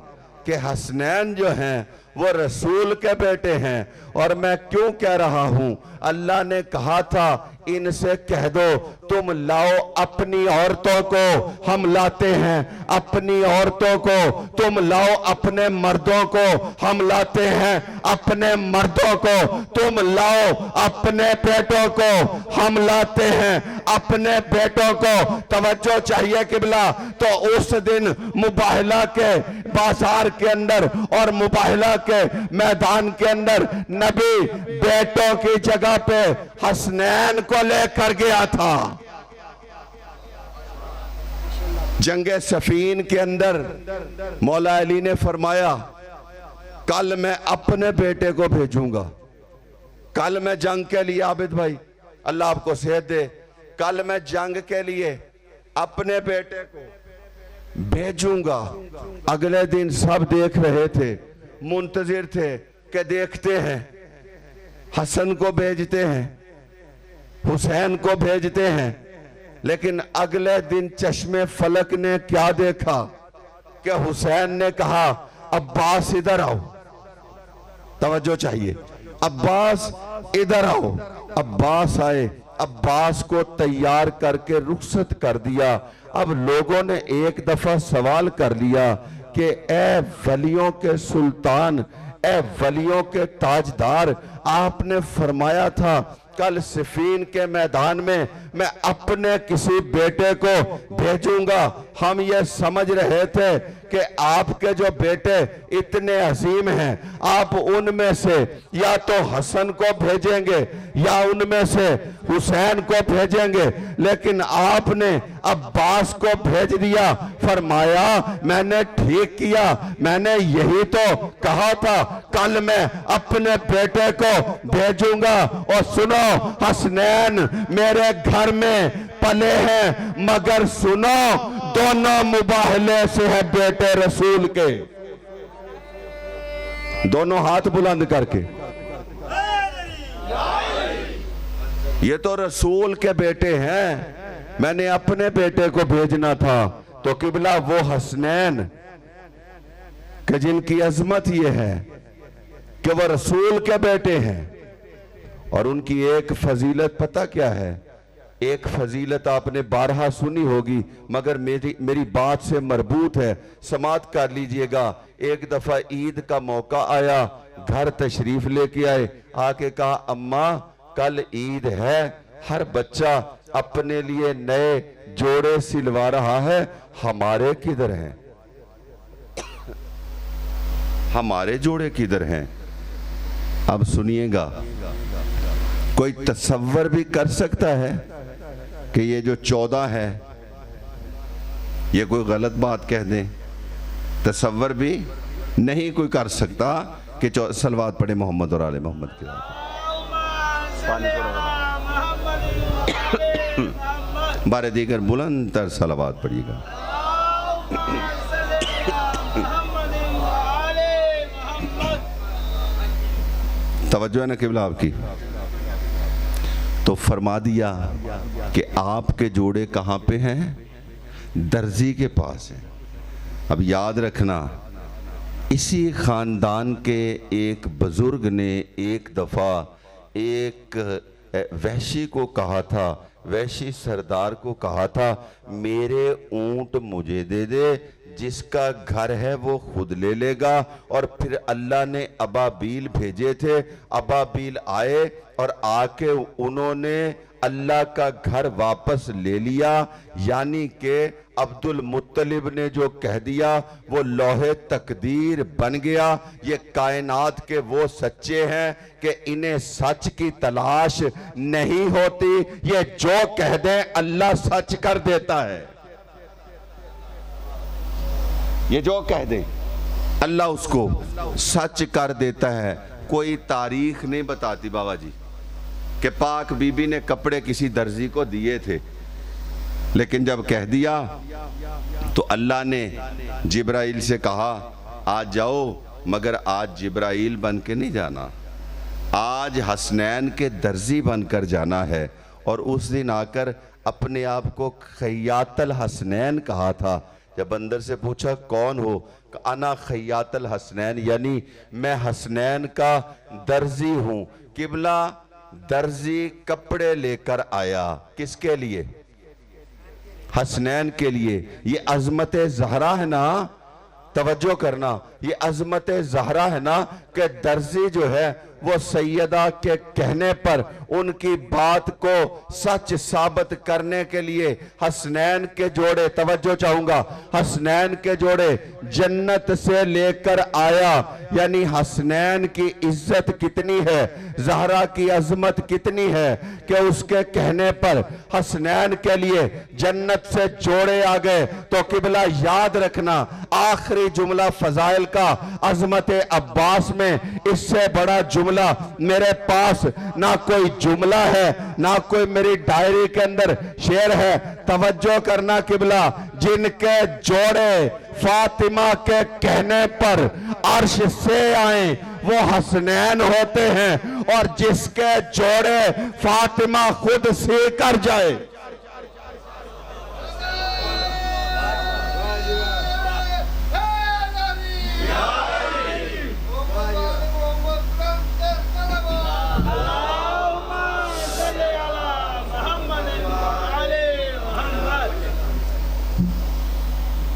Speaker 3: कि हसनैन जो हैं वो रसूल के बेटे हैं। और मैं क्यों कह रहा हूं? अल्लाह ने कहा था इनसे कह दो तुम लाओ अपनी औरतों को, हम लाते हैं। अपनी औरतों को तुम लाओ, अपने मर्दों को हम लाते हैं। अपने मर्दों को तुम लाओ, अपने बेटों को हम लाते हैं। अपने बेटों को तवज्जो चाहिए किबला। तो उस दिन मुबाहला के बाजार के अंदर और मुबाहला के मैदान के अंदर नबी बेटों की जगह पे हसनैन को लेकर गया था। जंगे सफीन के अंदर मौला अली ने फरमाया कल मैं अपने बेटे को भेजूंगा। कल मैं जंग के लिए, आबिद भाई अल्लाह आपको सेहत दे, कल मैं जंग के लिए अपने बेटे को भेजूंगा। अगले दिन सब देख रहे थे, मुंतजिर थे कि देखते हैं, हसन को भेजते हैं, हुसैन को भेजते हैं। लेकिन अगले दिन चश्मे फलक ने क्या देखा कि हुसैन ने कहा अब्बास इधर आओ। तवज्जो चाहिए, अब्बास इधर आओ। अब्बास आए, अब्बास को तैयार करके रुखसत कर दिया। अब लोगों ने एक दफा सवाल कर लिया कि ए वलियों के सुल्तान, ए वलियों के ताजदार, आपने फरमाया था कल सिफीन के मैदान में मैं अपने किसी बेटे को भेजूंगा। हम ये समझ रहे थे कि आपके जो बेटे इतने अजीम हैं, आप उनमें से या तो हसन को भेजेंगे या उनमें से हुसैन को भेजेंगे, लेकिन आपने अब्बास को भेज दिया। फरमाया मैंने ठीक किया, मैंने यही तो कहा था कल मैं अपने बेटे को भेजूंगा। और सुनो, हसनैन मेरे घर में पले हैं, मगर सुनो दोनों मुबाहले से है बेटे रसूल के। दोनों हाथ बुलंद करके, ये तो रसूल के बेटे हैं, मैंने अपने बेटे को भेजना था। तो किबला वो हसनैन कि जिनकी अजमत ये है कि वो रसूल के बेटे हैं। और उनकी एक फजीलत पता क्या है? एक फजीलत आपने बारहा सुनी होगी मगर मेरी बात से मरबूत है, समात कर लीजिएगा। एक दफा ईद का मौका आया, घर तशरीफ लेके आए, आके कहा अम्मा कल ईद है, हर बच्चा अपने लिए नए जोड़े सिलवा रहा है, हमारे किधर हैं? हमारे जोड़े किधर हैं? अब सुनिएगा, कोई तसव्वुर भी कर सकता है कि ये जो 14 है ये कोई गलत बात कह दें? तसव्वुर भी नहीं कोई कर सकता कि सलवात पढ़े मोहम्मद और आले मोहम्मद के बारे दीगर बुलंद तर सलवात पढ़िएगा। तवज्जो है ना किबला आपकी? तो फरमा दिया कि आपके जोड़े कहाँ पे हैं? दर्जी के पास हैं। अब याद रखना, इसी ख़ानदान के एक बुज़ुर्ग ने एक दफ़ा एक वहशी को कहा था, वहशी सरदार को कहा था मेरे ऊंट मुझे दे दे, जिसका घर है वो खुद ले लेगा। और फिर अल्लाह ने अबाबील भेजे थे, अबाबील आए और आके उन्होंने अल्लाह का घर वापस ले लिया। यानी कि अब्दुल मुत्तलिब ने जो कह दिया वो लौहे तकदीर बन गया। ये कायनात के वो सच्चे हैं कि इन्हें सच की तलाश नहीं होती, ये जो कह दें अल्लाह सच कर देता है। ये जो कह दे अल्लाह उसको सच कर देता है। कोई तारीख नहीं बताती बाबा जी कि पाक बीबी ने कपड़े किसी दर्जी को दिए थे, लेकिन जब कह दिया तो अल्लाह ने जिब्राइल से कहा आज जाओ, मगर आज जिब्राइल बन के नहीं जाना, आज हसनैन के दर्जी बनकर जाना है। और उस दिन आकर अपने आप को खैयातल हसनैन कहा था। जब अंदर से पूछा कौन हो, अना खैयातल हसनैन, यानी मैं हसनैन का दर्जी हूं। किबला दर्जी कपड़े लेकर आया, किसके लिए? हसनैन के लिए। ये अजमत ज़हरा है ना, तवज्जो करना, ये अजमत ज़हरा है ना कि दर्जी जो है वो सैयदा के कहने पर उनकी बात को सच साबित करने के लिए हसनैन के जोड़े, तवज्जो चाहूंगा, हसनैन के जोड़े जन्नत से लेकर आया। यानी हसनैन की इज्जत कितनी है, ज़हरा की अजमत कितनी है कि उसके कहने पर हसनैन के लिए जन्नत से जोड़े आ गए। तो किबला याद रखना, आखिरी जुमला फजाइल का अजमत अब्बास में, इससे बड़ा जुमला मेरे पास ना कोई जुमला है, ना कोई मेरी डायरी के अंदर शेर है। तवज्जो करना किबला, जिनके जोड़े फातिमा के कहने पर अर्श से आए वो हसनैन होते हैं, और जिसके जोड़े फातिमा खुद से कर जाए।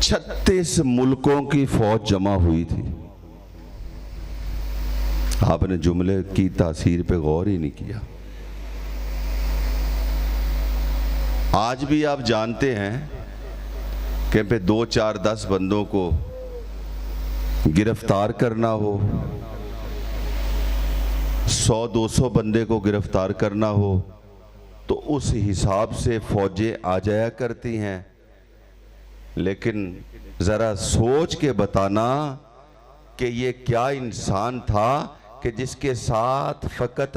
Speaker 3: छत्तीस मुल्कों की फौज जमा हुई थी। आपने जुमले की तासीर पे गौर ही नहीं किया। आज भी आप जानते हैं कि पे 2, 4, 10 बंदों को गिरफ्तार करना हो, 100, 200 बंदे को गिरफ्तार करना हो, तो उस हिसाब से फौजें आ जाया करती हैं। लेकिन ज़रा सोच के बताना कि ये क्या इंसान था कि जिसके साथ फ़कत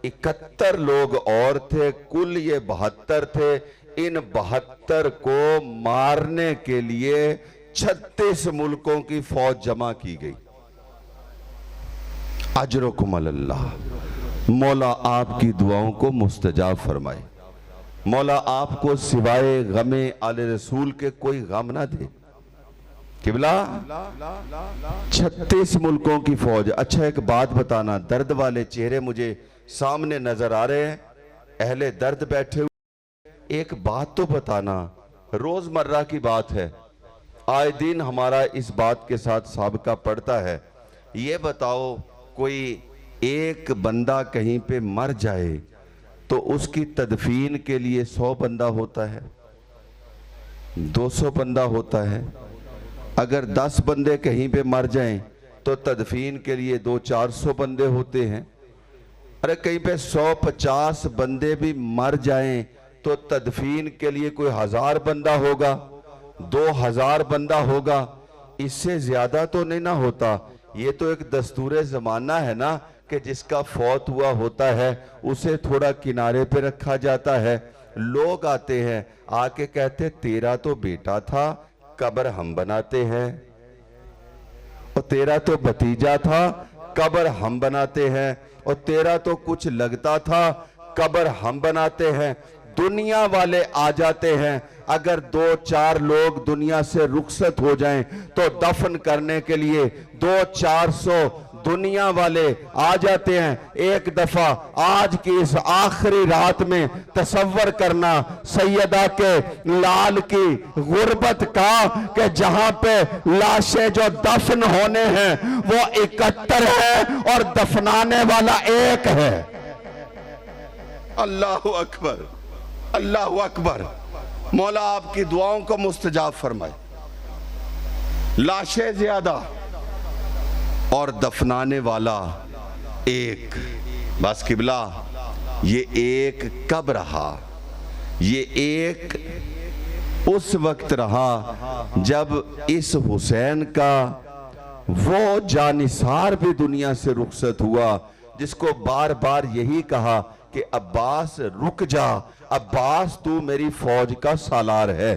Speaker 3: 71 लोग और थे, कुल ये 72 थे। इन 72 को मारने के लिए 36 मुल्कों की फौज जमा की गई। अजरुकुम अल्लाह, मौला आपकी दुआओं को मुस्तजाब फरमाए, मौला आपको सिवाय गमे आले रसूल के कोई गम ना दे। किबला 36 मुल्कों की फौज। अच्छा एक बात बताना, दर्द वाले चेहरे मुझे सामने नजर आ रहे हैं, अहले दर्द बैठे हुए। एक बात तो बताना, रोजमर्रा की बात है, आए दिन हमारा इस बात के साथ साबिका पड़ता है। ये बताओ, कोई एक बंदा कहीं पे मर जाए तो उसकी तदफीन के लिए 100 बंदा होता है, 200 बंदा होता है। अगर 10 बंदे कहीं पे मर जाएं तो तदफीन के लिए 200-400 बंदे होते हैं। अरे कहीं पे 150 बंदे भी मर जाएं तो तदफीन के लिए कोई 1000 बंदा होगा, 2000 बंदा होगा, इससे ज्यादा तो नहीं ना होता। ये तो एक दस्तूर जमाना है ना कि जिसका फौत हुआ होता है उसे थोड़ा किनारे पे रखा जाता है। लोग आते हैं, आके कहते तेरा तो बेटा था, कब्र हम बनाते हैं, और तेरा तो भतीजा था, कब्र हम बनाते हैं, और तेरा तो कुछ लगता था, कब्र हम बनाते हैं। दुनिया वाले आ जाते हैं, अगर 2-4 लोग दुनिया से रुखसत हो जाएं तो दफन करने के लिए 200-400 दुनिया वाले आ जाते हैं। एक दफा आज की इस आखिरी रात में तसव्वुर करना सैयदा के लाल की गुर्बत का, कि जहां पे लाशें जो दफन होने हैं वो 71 है और दफनाने वाला एक है। अल्लाहु अकबर, अल्लाहु अकबर। मौला आपकी दुआओं को मुस्तजाब फरमाए। लाशें ज्यादा और दफनाने वाला एक। बस किबला, ये एक कब रहा? ये एक उस वक्त रहा जब इस हुसैन का वो जानिसार भी दुनिया से रुखसत हुआ, जिसको बार बार यही कहा कि अब्बास रुक जा, अब्बास तू मेरी फौज का सालार है,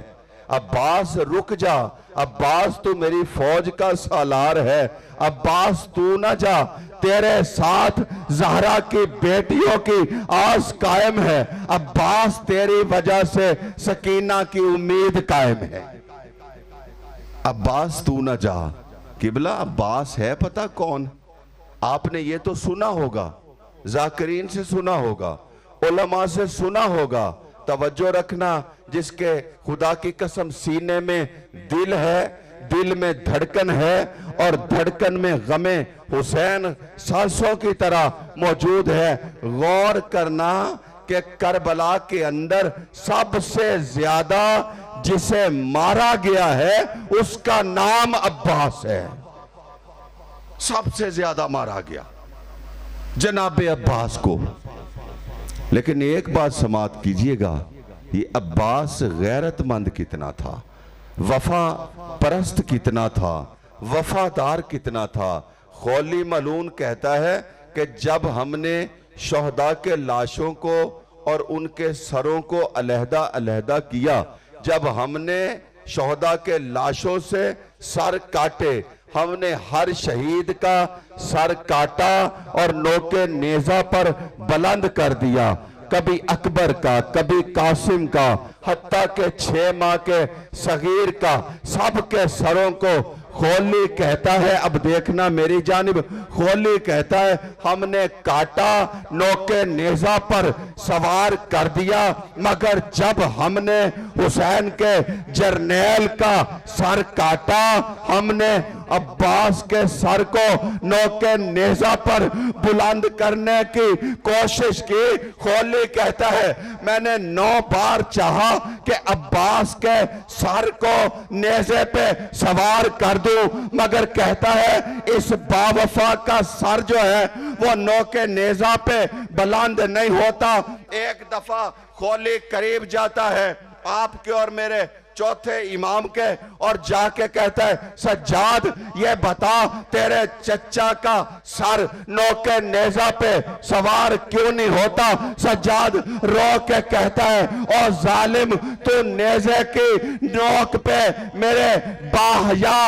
Speaker 3: अब्बास रुक जा, अब्बास तू मेरी फौज का सालार है, अब्बास तू ना जा, तेरे साथ ज़हरा की बेटियों की आस कायम है, अब्बास तेरी वजह से सकीना की उम्मीद कायम है, अब्बास तू ना जा। किबला अब्बास है पता कौन? आपने ये तो सुना होगा, जाकिरीन से सुना होगा, उलमा से सुना होगा। तवज्जो रखना, जिसके खुदा की कसम सीने में दिल है, दिल में धड़कन है, और धड़कन में गमे हुसैन सांसों की तरह मौजूद है। गौर करना कि करबला के अंदर सबसे ज्यादा जिसे मारा गया है उसका नाम अब्बास है। सबसे ज्यादा मारा गया जनाबे अब्बास को। लेकिन एक बात समात कीजिएगा, ये अब्बास गैरतमंद कितना था, वफा परस्त कितना था, वफादार कितना था। खौली मलून कहता है कि जब हमने शहदा के लाशों को और उनके सरों को अलहदा अलहदा किया, जब हमने शहदा के लाशों से सर काटे, हमने हर शहीद का सर काटा और नोके नेजा पर बुलंद कर दिया, कभी अकबर का, कभी कासिम का, हत्ता के 6 माह के सगीर का, सबके सरों को खौली कहता है, अब देखना मेरी जानिब, खौली कहता है हमने काटा, नोके नेजा पर सवार कर दिया, मगर जब हमने हुसैन के जरनेल का सर काटा, हमने अब्बास के सर को नोके नेजा पर बुलंद करने की कोशिश की। खौली कहता है मैंने 9 बार चाहा कि अब्बास के सर को नेजे पे सवार कर दूं, मगर कहता है इस बावफा का सर जो है वो नोके नेजा पे बुलंद नहीं होता। एक दफा खौली करीब जाता है आपके और मेरे चौथे इमाम के, और जाके कहता है सज्जाद ये बता तेरे चचा का सर नोके नेजा पे सवार क्यों नहीं होता? सज्जाद रो के कहता है ओ जालिम, तू नेजे की नोक पे मेरे बाहया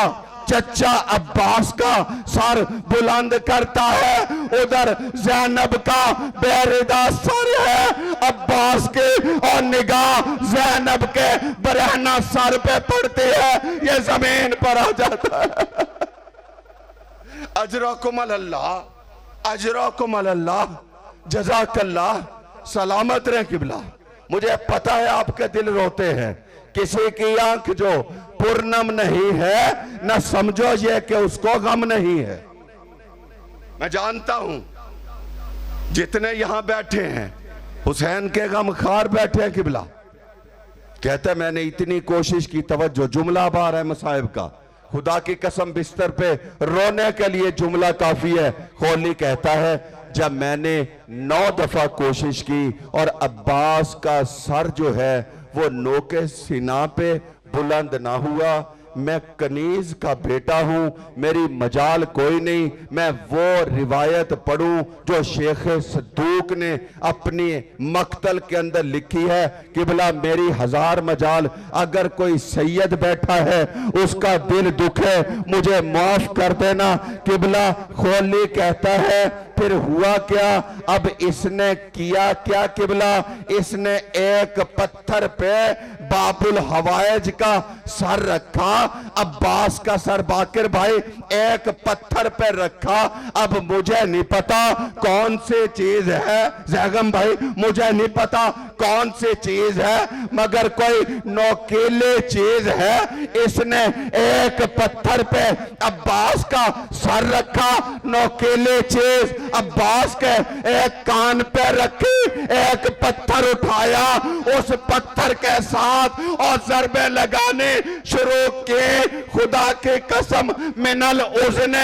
Speaker 3: चचा अब्बास का सर बुलंद करता है, उधर ज़ैनब का बेरिदा सर है अब्बास के, और निगाह ज़ैनब के बरहना सर पे पड़ती है, ये जमीन पर आ जाता है। अजरकुम अल्लाह, अजरकुम अल्लाह, जज़ाकल्लाह, सलामत रहे किबला। मुझे पता है आपके दिल रोते हैं, किसी की आंख जो पूर्णम नहीं है न समझो ये कि उसको गम नहीं है। मैं जानता हूं जितने यहां बैठे हैं हुसैन के गम खार बैठे हैं किबला। कहते मैंने इतनी कोशिश की, तवज्जो जुमला बार है मसाहिब का, खुदा की कसम बिस्तर पे रोने के लिए जुमला काफी है। खोली कहता है जब मैंने 9 दफा कोशिश की और अब्बास का सर जो है वो नोके सीना पे बुलंद ना हुआ, मैं कनीज का बेटा हूं, मेरी मजाल कोई नहीं, मैं वो रिवायत पढ़ूं जो शेख सद्दूक ने अपनी मक्तल के अंदर लिखी है। किबला मेरी 1000 मजाल, अगर कोई सैयद बैठा है उसका दिल दुखे मुझे माफ कर देना किबला। खोली कहता है फिर हुआ क्या, अब इसने किया क्या किबला, इसने एक पत्थर पे बाबुल हवाइज का सर रखा, अब्बास का सर बाकिर भाई एक पत्थर पे रखा। अब मुझे नहीं पता कौन सी चीज है जैगम भाई, मुझे नहीं पता कौन सी चीज है, मगर कोई नोकीली चीज है। इसने एक पत्थर पे अब्बास का सर रखा, नोकीली चीज अब्बास के एक कान पे रखी, एक पत्थर उठाया, उस पत्थर के साथ और ज़रबे लगाने शुरू किए। खुदा की कसम मिनल उज़न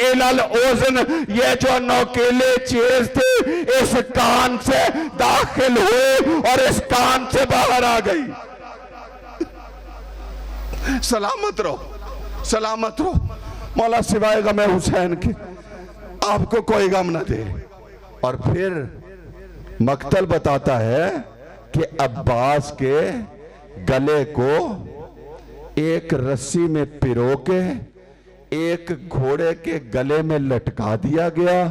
Speaker 3: इलल उज़न, ये जो नोकीली चीज थी इस कान से दाखिल हुई और इस कान से बाहर आ गई। सलामत रहो, सलामत रहो। मौला सिवाय गम हुसैन के आपको कोई गम ना दे। और फिर मक्तल बताता है कि अब्बास के गले को एक रस्सी में पिरो के एक घोड़े के गले में लटका दिया गया।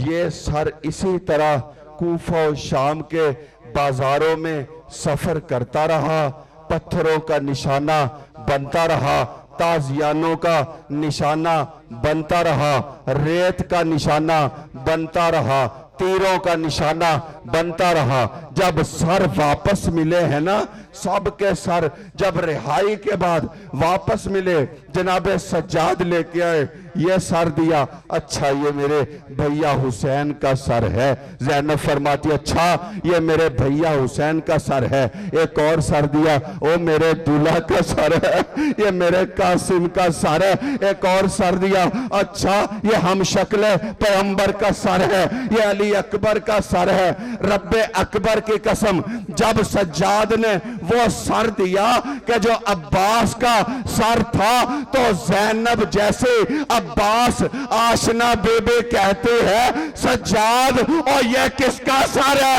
Speaker 3: ये सर इसी तरह कूफा और शाम के बाजारों में सफर करता रहा, पत्थरों का निशाना बनता रहा, ताजियानों का निशाना बनता रहा, रेत का निशाना बनता रहा, तीरों का निशाना बनता रहा। जब सर वापस मिले हैं ना, सबके सर जब रिहाई के बाद वापस मिले, जनाबे सज्जाद लेके आए, ये सर दिया, अच्छा ये मेरे भैया हुसैन का सर है। ज़ैनब फरमाती अच्छा ये मेरे भैया हुसैन का सर है। एक और सर दिया, ओ मेरे दूल्हा का सर है, ये मेरे कासिम का सर है। एक और सर दिया, अच्छा ये हम शक्ल पैगंबर का सर है, ये अली अकबर का सर है। रब्बे अकबर की कसम जब सज्जाद ने वो सर दिया कि जो अब्बास का सर था, तो ज़ैनब जैसे अब्बास आशना बेबे कहते हैं सज्जाद और ये किसका सर है?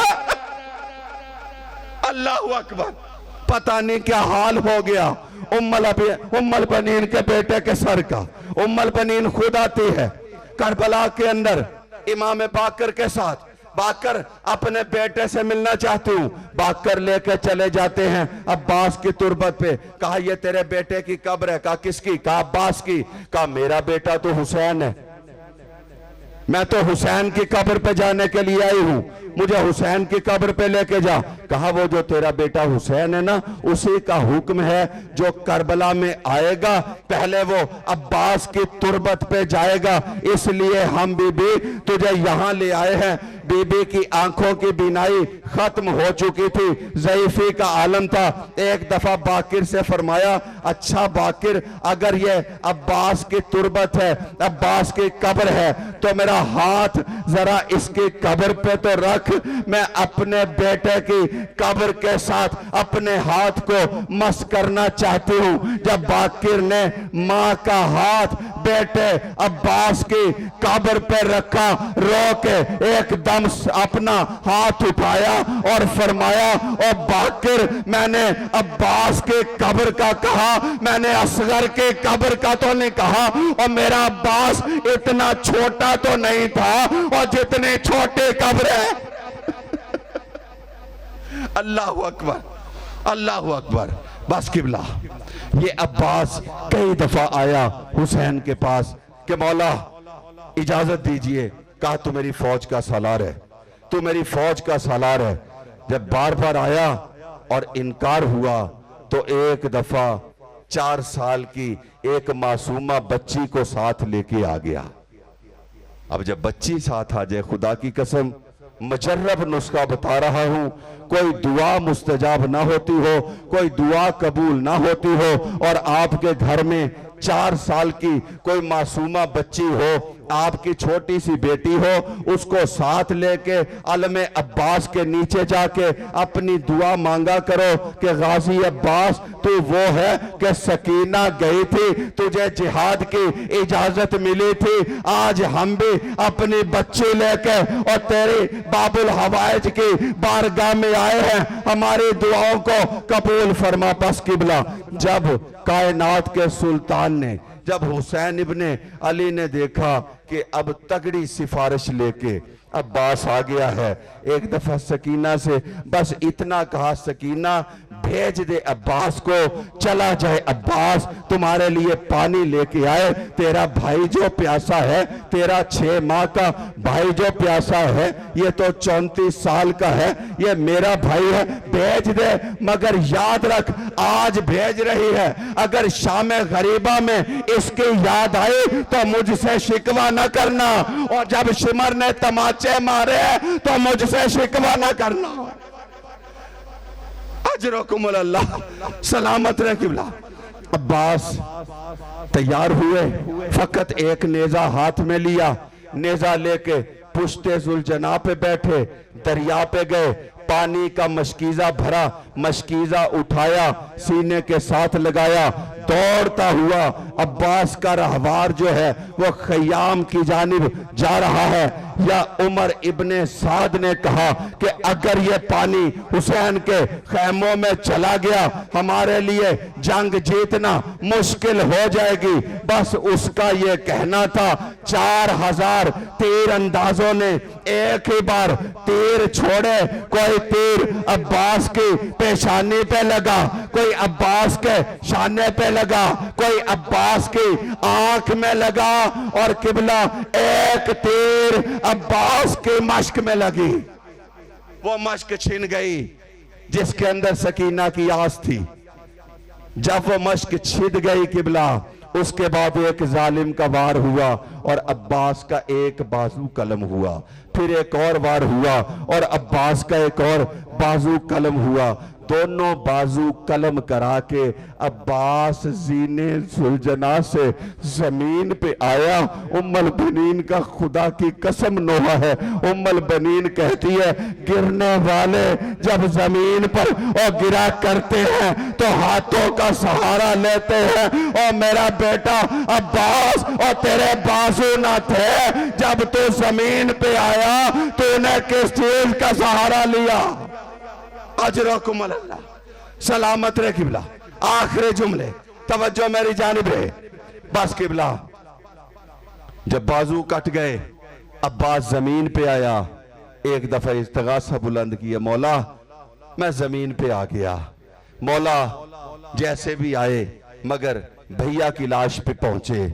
Speaker 3: अल्लाह अकबर। पता नहीं क्या हाल हो गया उम्मल बनीन के बेटे के सर का। उम्मल बनीन खुद आती है करबला के अंदर इमाम बाकर के साथ। बाकर अपने बेटे से मिलना चाहती हूँ, बाकर लेकर चले जाते हैं अब्बास की तुरबत पे। कहा ये तेरे बेटे की कब्र है। कहा किसकी? कहा अब्बास की। कहा मेरा बेटा तो हुसैन है, मैं तो हुसैन की कब्र पे जाने के लिए आई हूं, मुझे हुसैन की कब्र पे लेके जा। कहा वो जो तेरा बेटा हुसैन है ना, उसी का हुक्म है जो करबला में आएगा पहले वो अब्बास की तुरबत पे जाएगा, इसलिए हम बीबी तुझे यहां ले आए हैं। बीबी की आंखों की बीनाई खत्म हो चुकी थी, ज़ईफी का आलम था। एक दफा बाकिर से फरमाया अच्छा बाकिर अगर ये अब्बास की तुरबत है, अब्बास की कब्र है, तो मेरा हाथ जरा इसकी कब्र पे तो रख, मैं अपने बेटे की कब्र के साथ अपने हाथ को मस करना चाहती हूँ। जब बाकिर ने माँ का हाथ बेटे अब्बास की कब्र पे रखा, रो के एकदम अपना हाथ उठाया और फरमाया, ओ बाकिर, मैंने अब्बास के कब्र का कहा, मैंने असगर के कब्र का तो नहीं कहा। और मेरा अब्बास इतना छोटा तो नहीं था, और जितने छोटे कब्र है। अल्लाह अकबर, अल्लाह अकबर। बस किबला, ये अब्बास कई दफा आया हुसैन के पास कि मौला इजाजत दीजिए। कहा तू मेरी फौज का सालार है, तू मेरी फौज का सालार है। जब बार बार आया और इनकार हुआ तो एक दफा 4 साल की एक मासूमा बच्ची को साथ लेके आ गया। अब जब बच्ची साथ आ जाए, खुदा की कसम मुजर्रब नुस्खा बता रहा हूं, कोई दुआ मुस्तजाब ना होती हो, कोई दुआ कबूल ना होती हो, और आपके घर में 4 साल की कोई मासूमा बच्ची हो, आपकी छोटी सी बेटी हो, उसको साथ लेके अलमे अब्बास के नीचे जाके अपनी दुआ मांगा करो कि गाजी अब्बास, तू वो है कि सकीना गई थी, तुझे जिहाद की इजाजत मिली थी, आज हम भी अपनी बच्ची लेके और तेरी बाबुल हवाइज की बारगाह में आए हैं, हमारी दुआओं को कबूल फरमा। बस किबला, जब कायनात के सुल्तान ने, जब हुसैन इब्ने अली ने देखा कि अब तगड़ी सिफारिश लेके अब्बास आ गया है, एक दफा सकीना से बस इतना कहा, सकीना भेज दे अब्बास को, चला जाए अब्बास तुम्हारे लिए पानी लेके आए, तेरा भाई जो प्यासा है, तेरा 6 माह का भाई जो प्यासा है, ये तो 34 साल का है, ये मेरा भाई है, भेज दे। मगर याद रख, आज भेज रही है, अगर शाम गरीबा में इसकी याद आई तो मुझसे शिकवा न करना, और जब शिमर ने तमाचे मारे तो मुझसे शिकवा न करना। अजरकुमुल अल्लाह, सलामत रहे किबला। अब्बास तैयार हुए, फकत एक नेजा हाथ में लिया, नेजा लेके पुश्ते जुलजना पे बैठे, दरिया पे गए, पानी का मशकीजा भरा, मशकीजा उठाया, सीने के साथ लगाया, दौड़ता हुआ अब्बास का रहवार जो है वो खयाम की जानिब जा रहा है। या उमर इब्ने साद ने कहा कि अगर ये पानी हुसैन के खैमों में चला गया, हमारे लिए जंग जीतना मुश्किल हो जाएगी। बस उसका ये कहना था। 4000 तीर अंदाजों ने एक ही बार तीर छोड़े, कोई तीर अब्बास की पेशानी पे लगा, कोई अब्बास के शाने पे लगा, कोई अब्बास की आंख में लगा, और किबला एक तीर अब्बास के मश्क में लगी। वो मश्क छिन गई जिसके अंदर सकीना की आस थी। जब वो मश्क छिद गई किबला, उसके बाद एक जालिम का वार हुआ और अब्बास का एक बाजू कलम हुआ, फिर एक और वार हुआ और अब्बास का एक और बाजू कलम हुआ। दोनों बाजू कलम करा के अब्बास जीने सुलझना से जमीन पे आया। उम्मुल बनीन का खुदा की कसम नोहा है, उम्मुल बनीन कहती है गिरने वाले जब जमीन पर और गिरा करते हैं तो हाथों का सहारा लेते हैं। और मेरा बेटा अब्बास, और तेरे बाजू ना थे जब तू जमीन पे आया, तूने किस चीज का सहारा लिया? अजरकुम अल्लाह, सलामत रहे किबला। आखिरी जुमले तवज्जो मेरी जानिब रहे। बस किबला, जब बाजू कट गए, अब्बास जमीन पे आया, एक दफा इस्तिगासा बुलंद किया, मौला मैं जमीन पे आ गया। मौला जैसे भी आए, मगर भैया की लाश पे पहुंचे।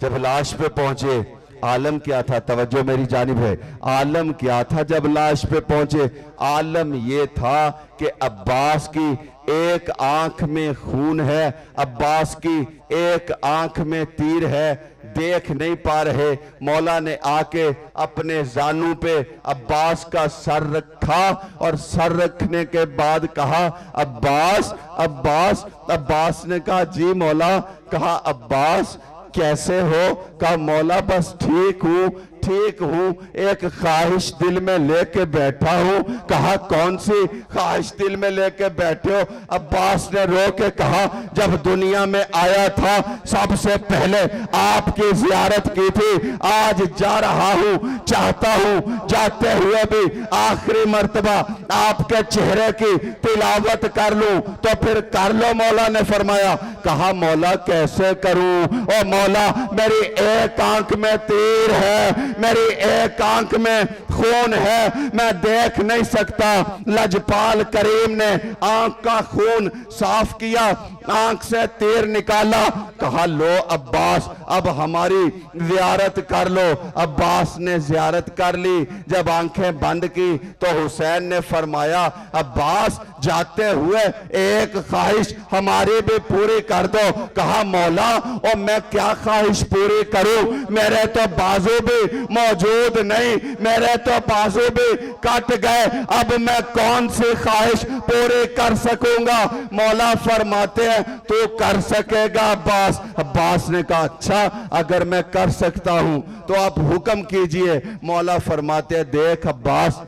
Speaker 3: जब लाश पे पहुंचे, आलम क्या था? तवज्जो मेरी जानिब है। आलम क्या था जब लाश पे पहुंचे? आलम ये था कि अब्बास की एक आंख में खून है, अब्बास की एक आंख में तीर है, देख नहीं पा रहे। मौला ने आके अपने जानू पे अब्बास का सर रखा और सर रखने के बाद कहा अब्बास अब्बास। अब्बास ने कहा जी मौला। कहा अब्बास कैसे हो? कहा मौला बस ठीक हूं ठीक हूं, एक ख्वाहिश दिल में लेके बैठा हूं। कहा कौन सी ख्वाहिश दिल में लेके बैठे हो? अब्बास ने रो के कहा जब दुनिया में आया था सबसे पहले आपकी जियारत की थी, आज जा रहा हूं, चाहता हूं जाते हुए भी आखिरी मर्तबा आपके चेहरे की तिलावत कर लूं। तो फिर कर लो, मौला ने फरमाया। कहा मौला कैसे करूं? ओ मौला मेरी एक आंख में तीर है, मेरी एक आंख में खून है, मैं देख नहीं सकता। लजपाल करीम ने आंख का खून साफ किया, आंख से तीर निकाला। कहा लो अब्बास अब हमारी जियारत कर लो। अब्बास ने जियारत कर ली। जब आंखें बंद की तो हुसैन ने फरमाया अब्बास जाते हुए एक ख्वाहिश हमारी भी पूरी कर दो। कहा मौला और मैं क्या ख्वाहिश पूरी करूं? मेरे तो बाजू भी मौजूद नहीं, मेरे तो बाजू भी कट गए, अब मैं कौन सी ख्वाहिश पूरी कर सकूंगा? मौला फरमाते हैं तू कर सकेगा अब्बास। अब्बास ने कहा अच्छा अगर मैं कर सकता हूं तो आप हुक्म कीजिए। मौला फरमाते हैं देख अब्बास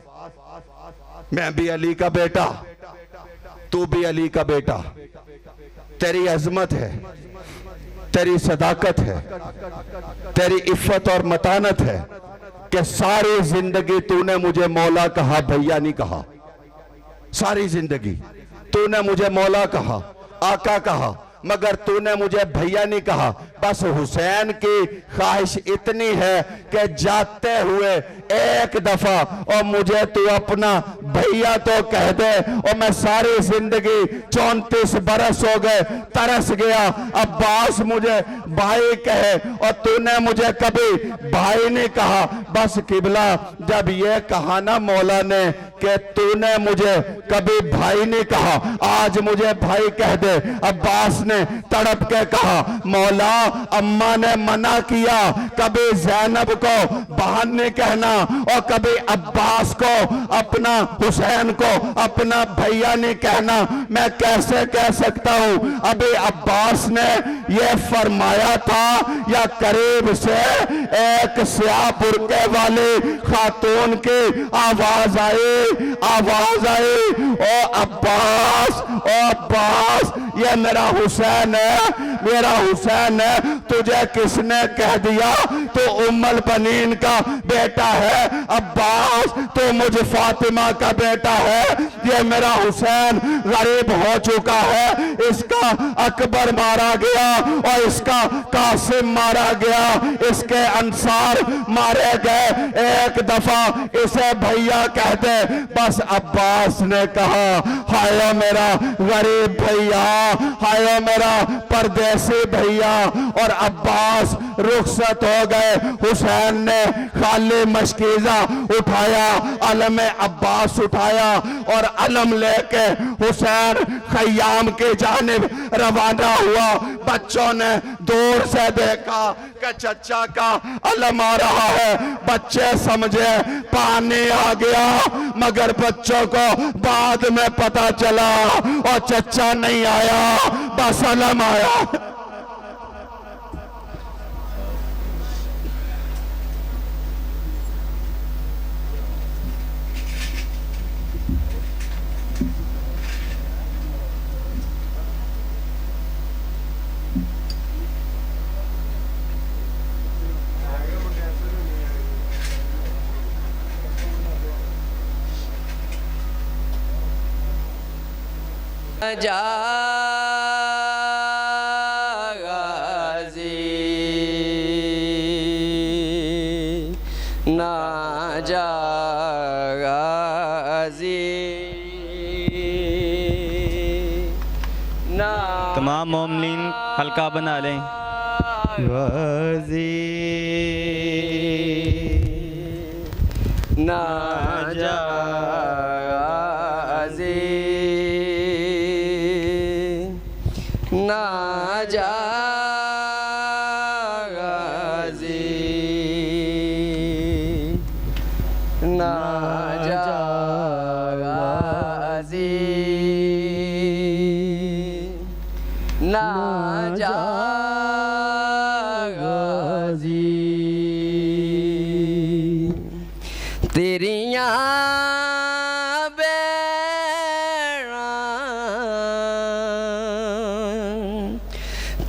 Speaker 3: मैं भी अली का बेटा, तू भी अली का बेटा, तेरी अजमत है, तेरी सदाकत है, तेरी इफ्फत और मतानत है कि सारी जिंदगी तूने मुझे मौला कहा, भैया नहीं कहा। सारी जिंदगी तूने मुझे मौला कहा, आका कहा, मगर तूने मुझे भैया नहीं कहा। बस हुसैन की ख्वाहिश इतनी है कि जाते हुए एक दफा और मुझे तू अपना भैया तो कह दे। और मैं सारी जिंदगी 34 बरस हो गए तरस गया, अब्बास मुझे भाई कहे और तूने मुझे कभी भाई नहीं कहा। बस किबला जब ये कहा ना मौला ने कि तूने मुझे कभी भाई नहीं कहा, आज मुझे भाई कह दे। अब्बास ने तड़प के कहा मौला अम्मा ने मना किया कभी ज़ैनब को बहन नहीं कहना और कभी अब्बास को अपना, हुसैन को अपना भैया नहीं कहना, मैं कैसे कह सकता हूं? अभी अब्बास ने यह फरमाया था या करीब से एक स्याह बुर्के वाली खातून की आवाज आई, आवाज आई, ओ अब्बास, ओ अब्बास, ये मेरा हुसैन है, मेरा हुसैन है, तुझे किसने कह दिया तो उम्मुल बनीन का बेटा है? अब्बास तो मुझ फातिमा का बेटा है। ये मेरा हुसैन गरीब हो चुका है, इसका अकबर मारा गया और इसका कासिम मारा गया, इसके अंसार मारे गए, एक दफा इसे भैया कह दे। बस अब्बास ने कहा हाय मेरा गरीब भैया, हाय मेरा परदेसी भैया। और अब्बास रुखसत हो गए। हुसैन ने खाली मशकीजा उठाया, अलम अब्बास उठाया और अलम लेके हुसैन खयाम के जानिब रवाना हुआ। बच्चों ने दूर से देखा कि चचा का अलम आ रहा है, बच्चे समझे पानी आ गया, मगर बच्चों को बाद में पता चला और चचा नहीं आया, बस अलम आया।
Speaker 1: जा गाज़ी ना जा गाज़ी ना।
Speaker 4: तमाम मोमिनीन हल्का बना लें। गाज़ी
Speaker 1: ना जा ना जा गाज़ी ना जा गाज़ी ना जा गाज़ी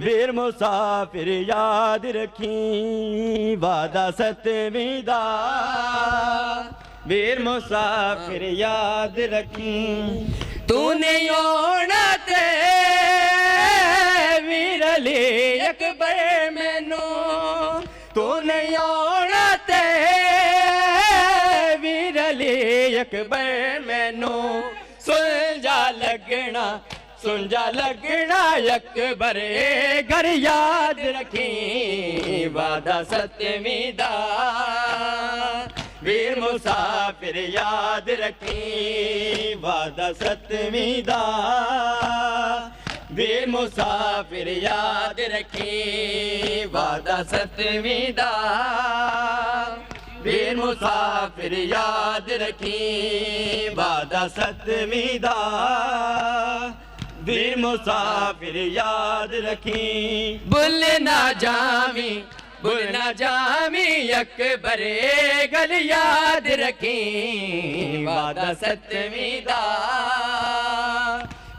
Speaker 5: वीर मुसाफिर याद रखी वादा सतवीं दा
Speaker 4: वीर मुसाफिर याद रखी
Speaker 5: तूने आना ते वीर अली अकबर मैनू तूने आना ते वीर अली अकबर मैनू सुन जा लगना अकबर घर याद रखी वादा सतवीं दा वीर मुसाफिर याद रखी वादा सतवीं दा वीर मुसाफिर याद रखी वादा सतवीं दा वीर मुसाफिर याद रखी वादा सतवीं दा वीर मुसाफिर याद रखी भूल ना जामी अकबर गल याद रखी वादा सतवीं दा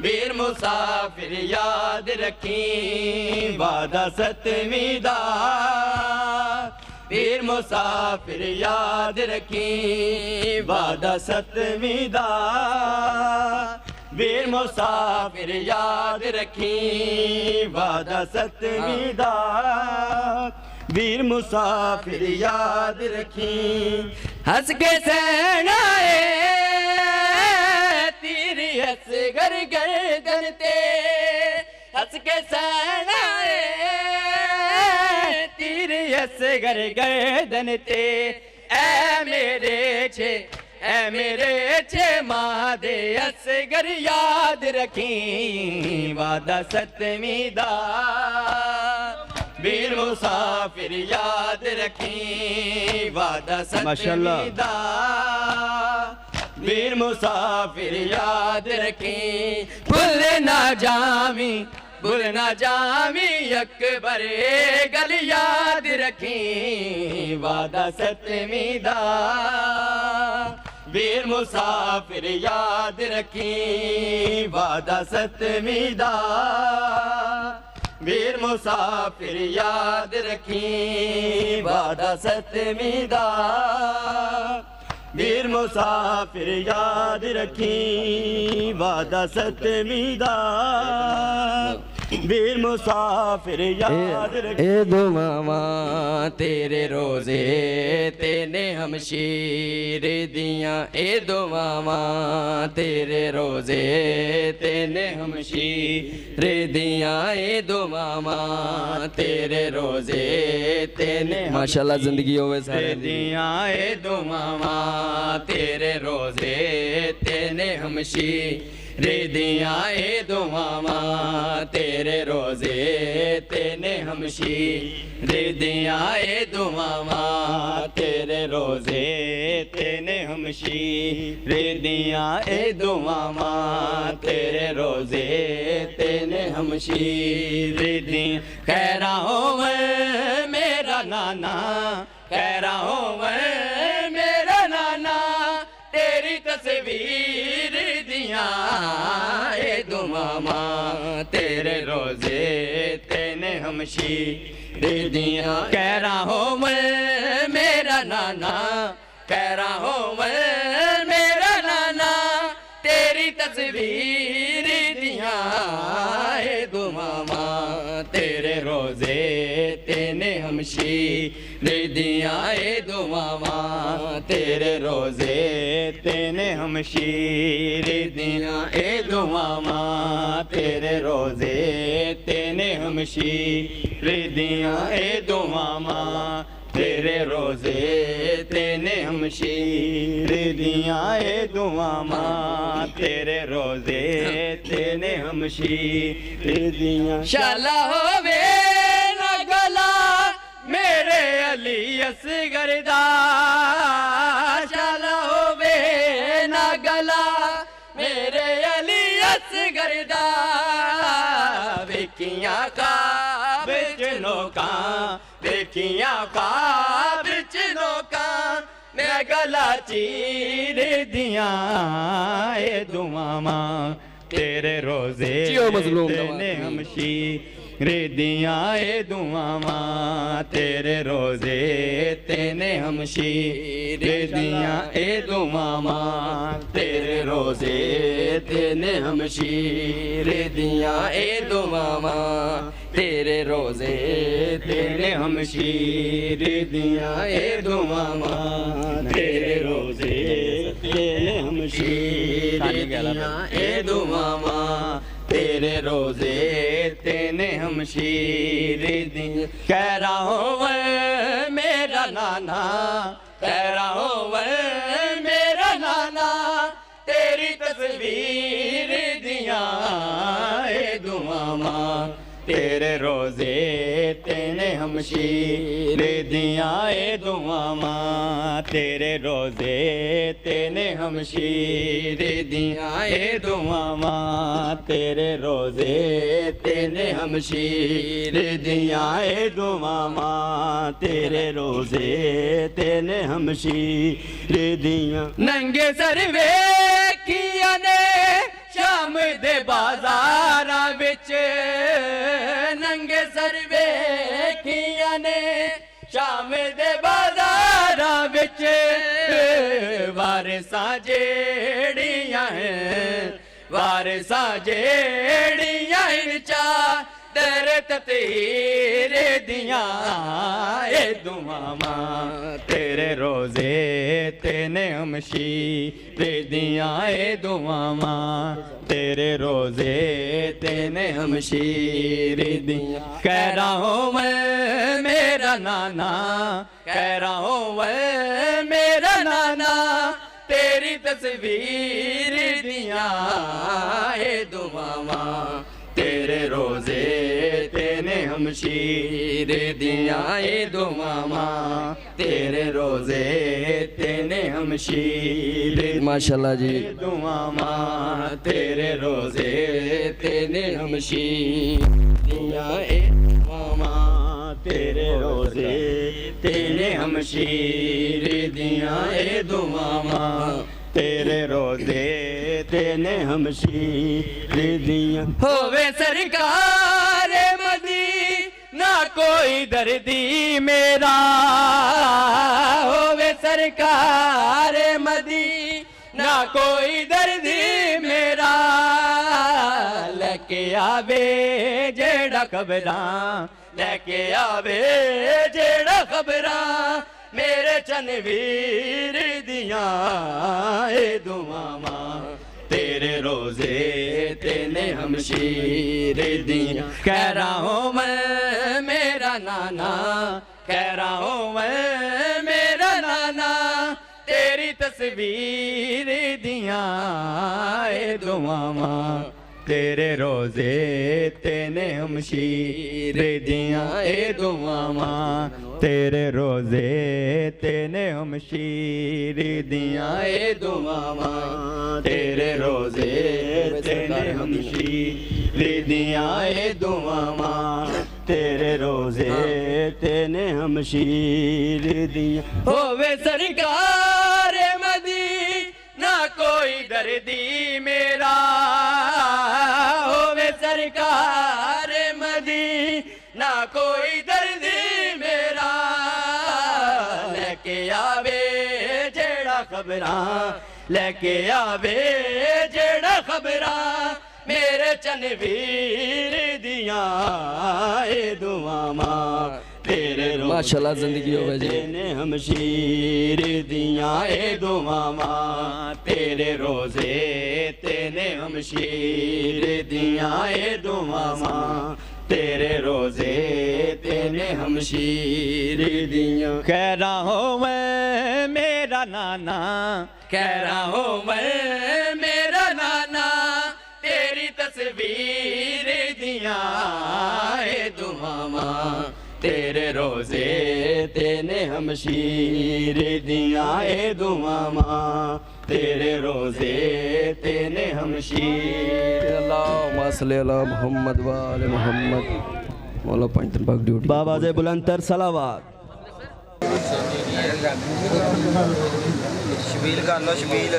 Speaker 5: वीर मुसाफिर याद रखी वादा सतवीं दा वीर मुसाफिर याद रखी वादा सतवीं दा वीर मुसाफिर याद रखी वादा सतवीं दा वीर मुसाफिर याद रखी हंस के सहनाए तीर हंस घर गर्दन ते हंस के सहनाए तीर हंस घर गर्दन ते ऐ मेरे छे माँ दे असगर याद रखी वादा सतवीं दा वीर मुसाफिर याद रखी वादा सतवीं दा वीर मुसाफिर याद रखी भूल ना जामी अकबर गल याद रखी वादा सतवीं दा वीर मुसाफिर याद रखी वादा सतवीं दा वीर मुसाफिर याद रखी वादा सतवीं दा वीर मुसाफिर याद रखी वादा सतवीं दा वीर मुसाफिर याद रखी
Speaker 6: ए दो मामा तेरे रोजे तेने हमशीर दियां ए दो मामा तेरे रोजे तेने हमशीर दियां ए दो मामा तेरे रोजे तेने माशाल्लाह जिंदगी होवे सारे
Speaker 5: दियां ए दो मामा तेरे रोजे तेने हमशीर दियां ए दो मामा तेरे रोजे तेने हमशीर दियां ए दो मामा तेरे रोजे तेने हमशीर दियां ए दो मामा तेरे रोजे तेने हमशीर दियां कह रहा हूँ मैं मेरा नाना कह रहा हूँ मैं मेरा नाना तेरी तस्वीर दियां ए दो मामा तेरे रोजे तेने हमशीर दियां कह रहा हूँ मैं मेरा नाना कह रहा हूँ मैं मेरा नाना तेरी तस्वीर दियां ए दो मामा तेरे रोजे तेने हमशीर दियां ए दो मामा तेरे रोजे तेने हमशीर दियां ए दो मामा तेरे रोजे तेने हमशीर दियां ए दो मामा तेरे रोजे तेने हमशीर दियां ए दो मामा तेरे रोजे तेने हमशीर दियां शाला होवे ना गला मेरे अली असगर दा शाला होवे ना गला मेरे अली असगर दा वेखियां ख्वाब च लोकां वेखियां ख्वाब च लोकां मैं गला चीर दियां ए दो मामा तेरे रोजे तेने हमशीर
Speaker 4: रिदियां ए दुआवां तेरे रोजे तेने हमशीर दियां ए दुआवां
Speaker 6: तेरे रोजे तेने हमशीर दियां ए दुआवां तेरे रोजे
Speaker 4: तेने हमशीर दियां ए दुआवां तेरे रोजे तेने हमशीर दियां ए दुआवां तेरे रोजे तेने हमशीर दियां कह रहा हूँ मेरा नाना कह रहा हूँ मेरा नाना तेरी तस्वीर दियां ए दुआवां तेरे रोजे तेने हमशीर दियां ए दुआवां तेरे रोजे तेने हमशीर दियां ए दुआवां तेरे रोजे तेने हमशीर दियां ए दुआवां तेरे रोजे तेने हमशीर दियां नंगे सर वेखिया ने शाम दे बाजारा विच नंगे सर वेखिया ने शाम दे बाजारा विच वारसां जेड़ियां वारसां जेड़ियां चा तेरे ततीर दियां ए दुआवां तेरे रोजे तेने हमशीर दियां ए दुआवां तेरे रोजे तेने हमशीर दियां कह रहा हूँ मैं मेरा नाना कह रहा हूँ मैं मेरा नाना तेरी तस्वीर दियां ए दुआवां तेरे रोजे तेने हमशीर दियां ए दुआवां तेरे रोजे तेने हमशीर
Speaker 6: माशाल्लाह जी
Speaker 4: दुआवां तेरे रोजे तेने हमशीर दियां ए दुआवां तेरे रोजे तेने हमशीर दियां ए दुआवां तेरे रोजे तेने हमशीर दियां होवे सरकार मदी ना कोई दर्दी मेरा होवे सरकार मदी ना कोई दर्दी मेरा लेके आवे जेड़ा खबरां लेके आवे जेड़ा खबरां मेरे चनवीर दियां ए दुआवां तेरे रोजे तेने हमशीर दियां कह रहा हूँ मैं मेरा नाना कह रहा हूँ मैं मेरा नाना तेरी तस्वीर दियां ए दुआवां तेरे रोजे तेने हमशीर दियां ए दुआवां तेरे रोजे तेने हमशीर दियां ए दुआवां तेरे रोजे तेने हमशीर दियां ए दुआवां तेरे रोजे तेने हमशीर दियां होवे सरकार मदी ना कोई दर्दी मेरा होवे सरकार मदी ना कोई दर्दी मेरा लेके आवे जेड़ा खबरां लेके आवे जेड़ा खबरां मेरे चनवीर दियां ए दुआवां तेरे
Speaker 6: माशाल्लाह जिंदगी होवे जी
Speaker 4: तेने हमशीर दियां ए दुआवां तेरे रोजे तेने हमशीर दियां ए दुआवां तेरे रोजे तेने हमशीर दियां कह रहा हूँ मैं मेरा नाना कह रहा हूँ मैं मेरा नाना तेरी तस्वीर दियां ए दुआवां तेरे रोजे तेने हमशीर दियां ए दुआवां तेरे रोजे तेने हमशीर
Speaker 6: अल्लाहुम्मा सल्ली अला मुहम्मद व आले मुहम्मद मौला पंचन पाक ड्यूटी
Speaker 4: बाबा जे बुलंदतर सलावत
Speaker 7: शबील कर लो शबील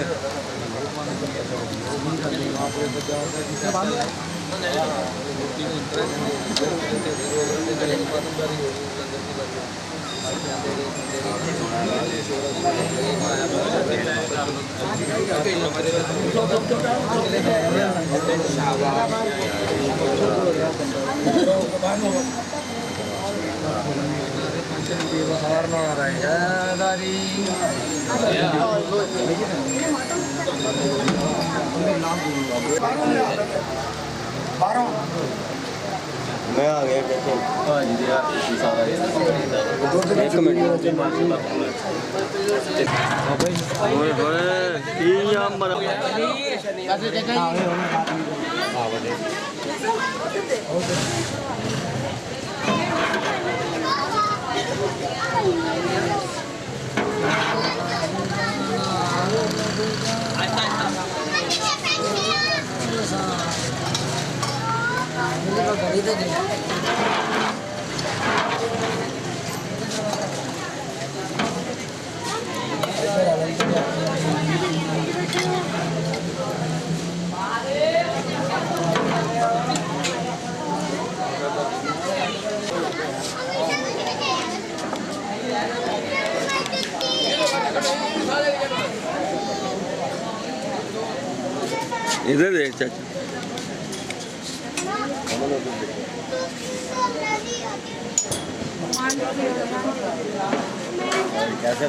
Speaker 4: मैं आ गया कैसे एक मिनट ओए होए ये नंबर इधर देख चाचा कैसे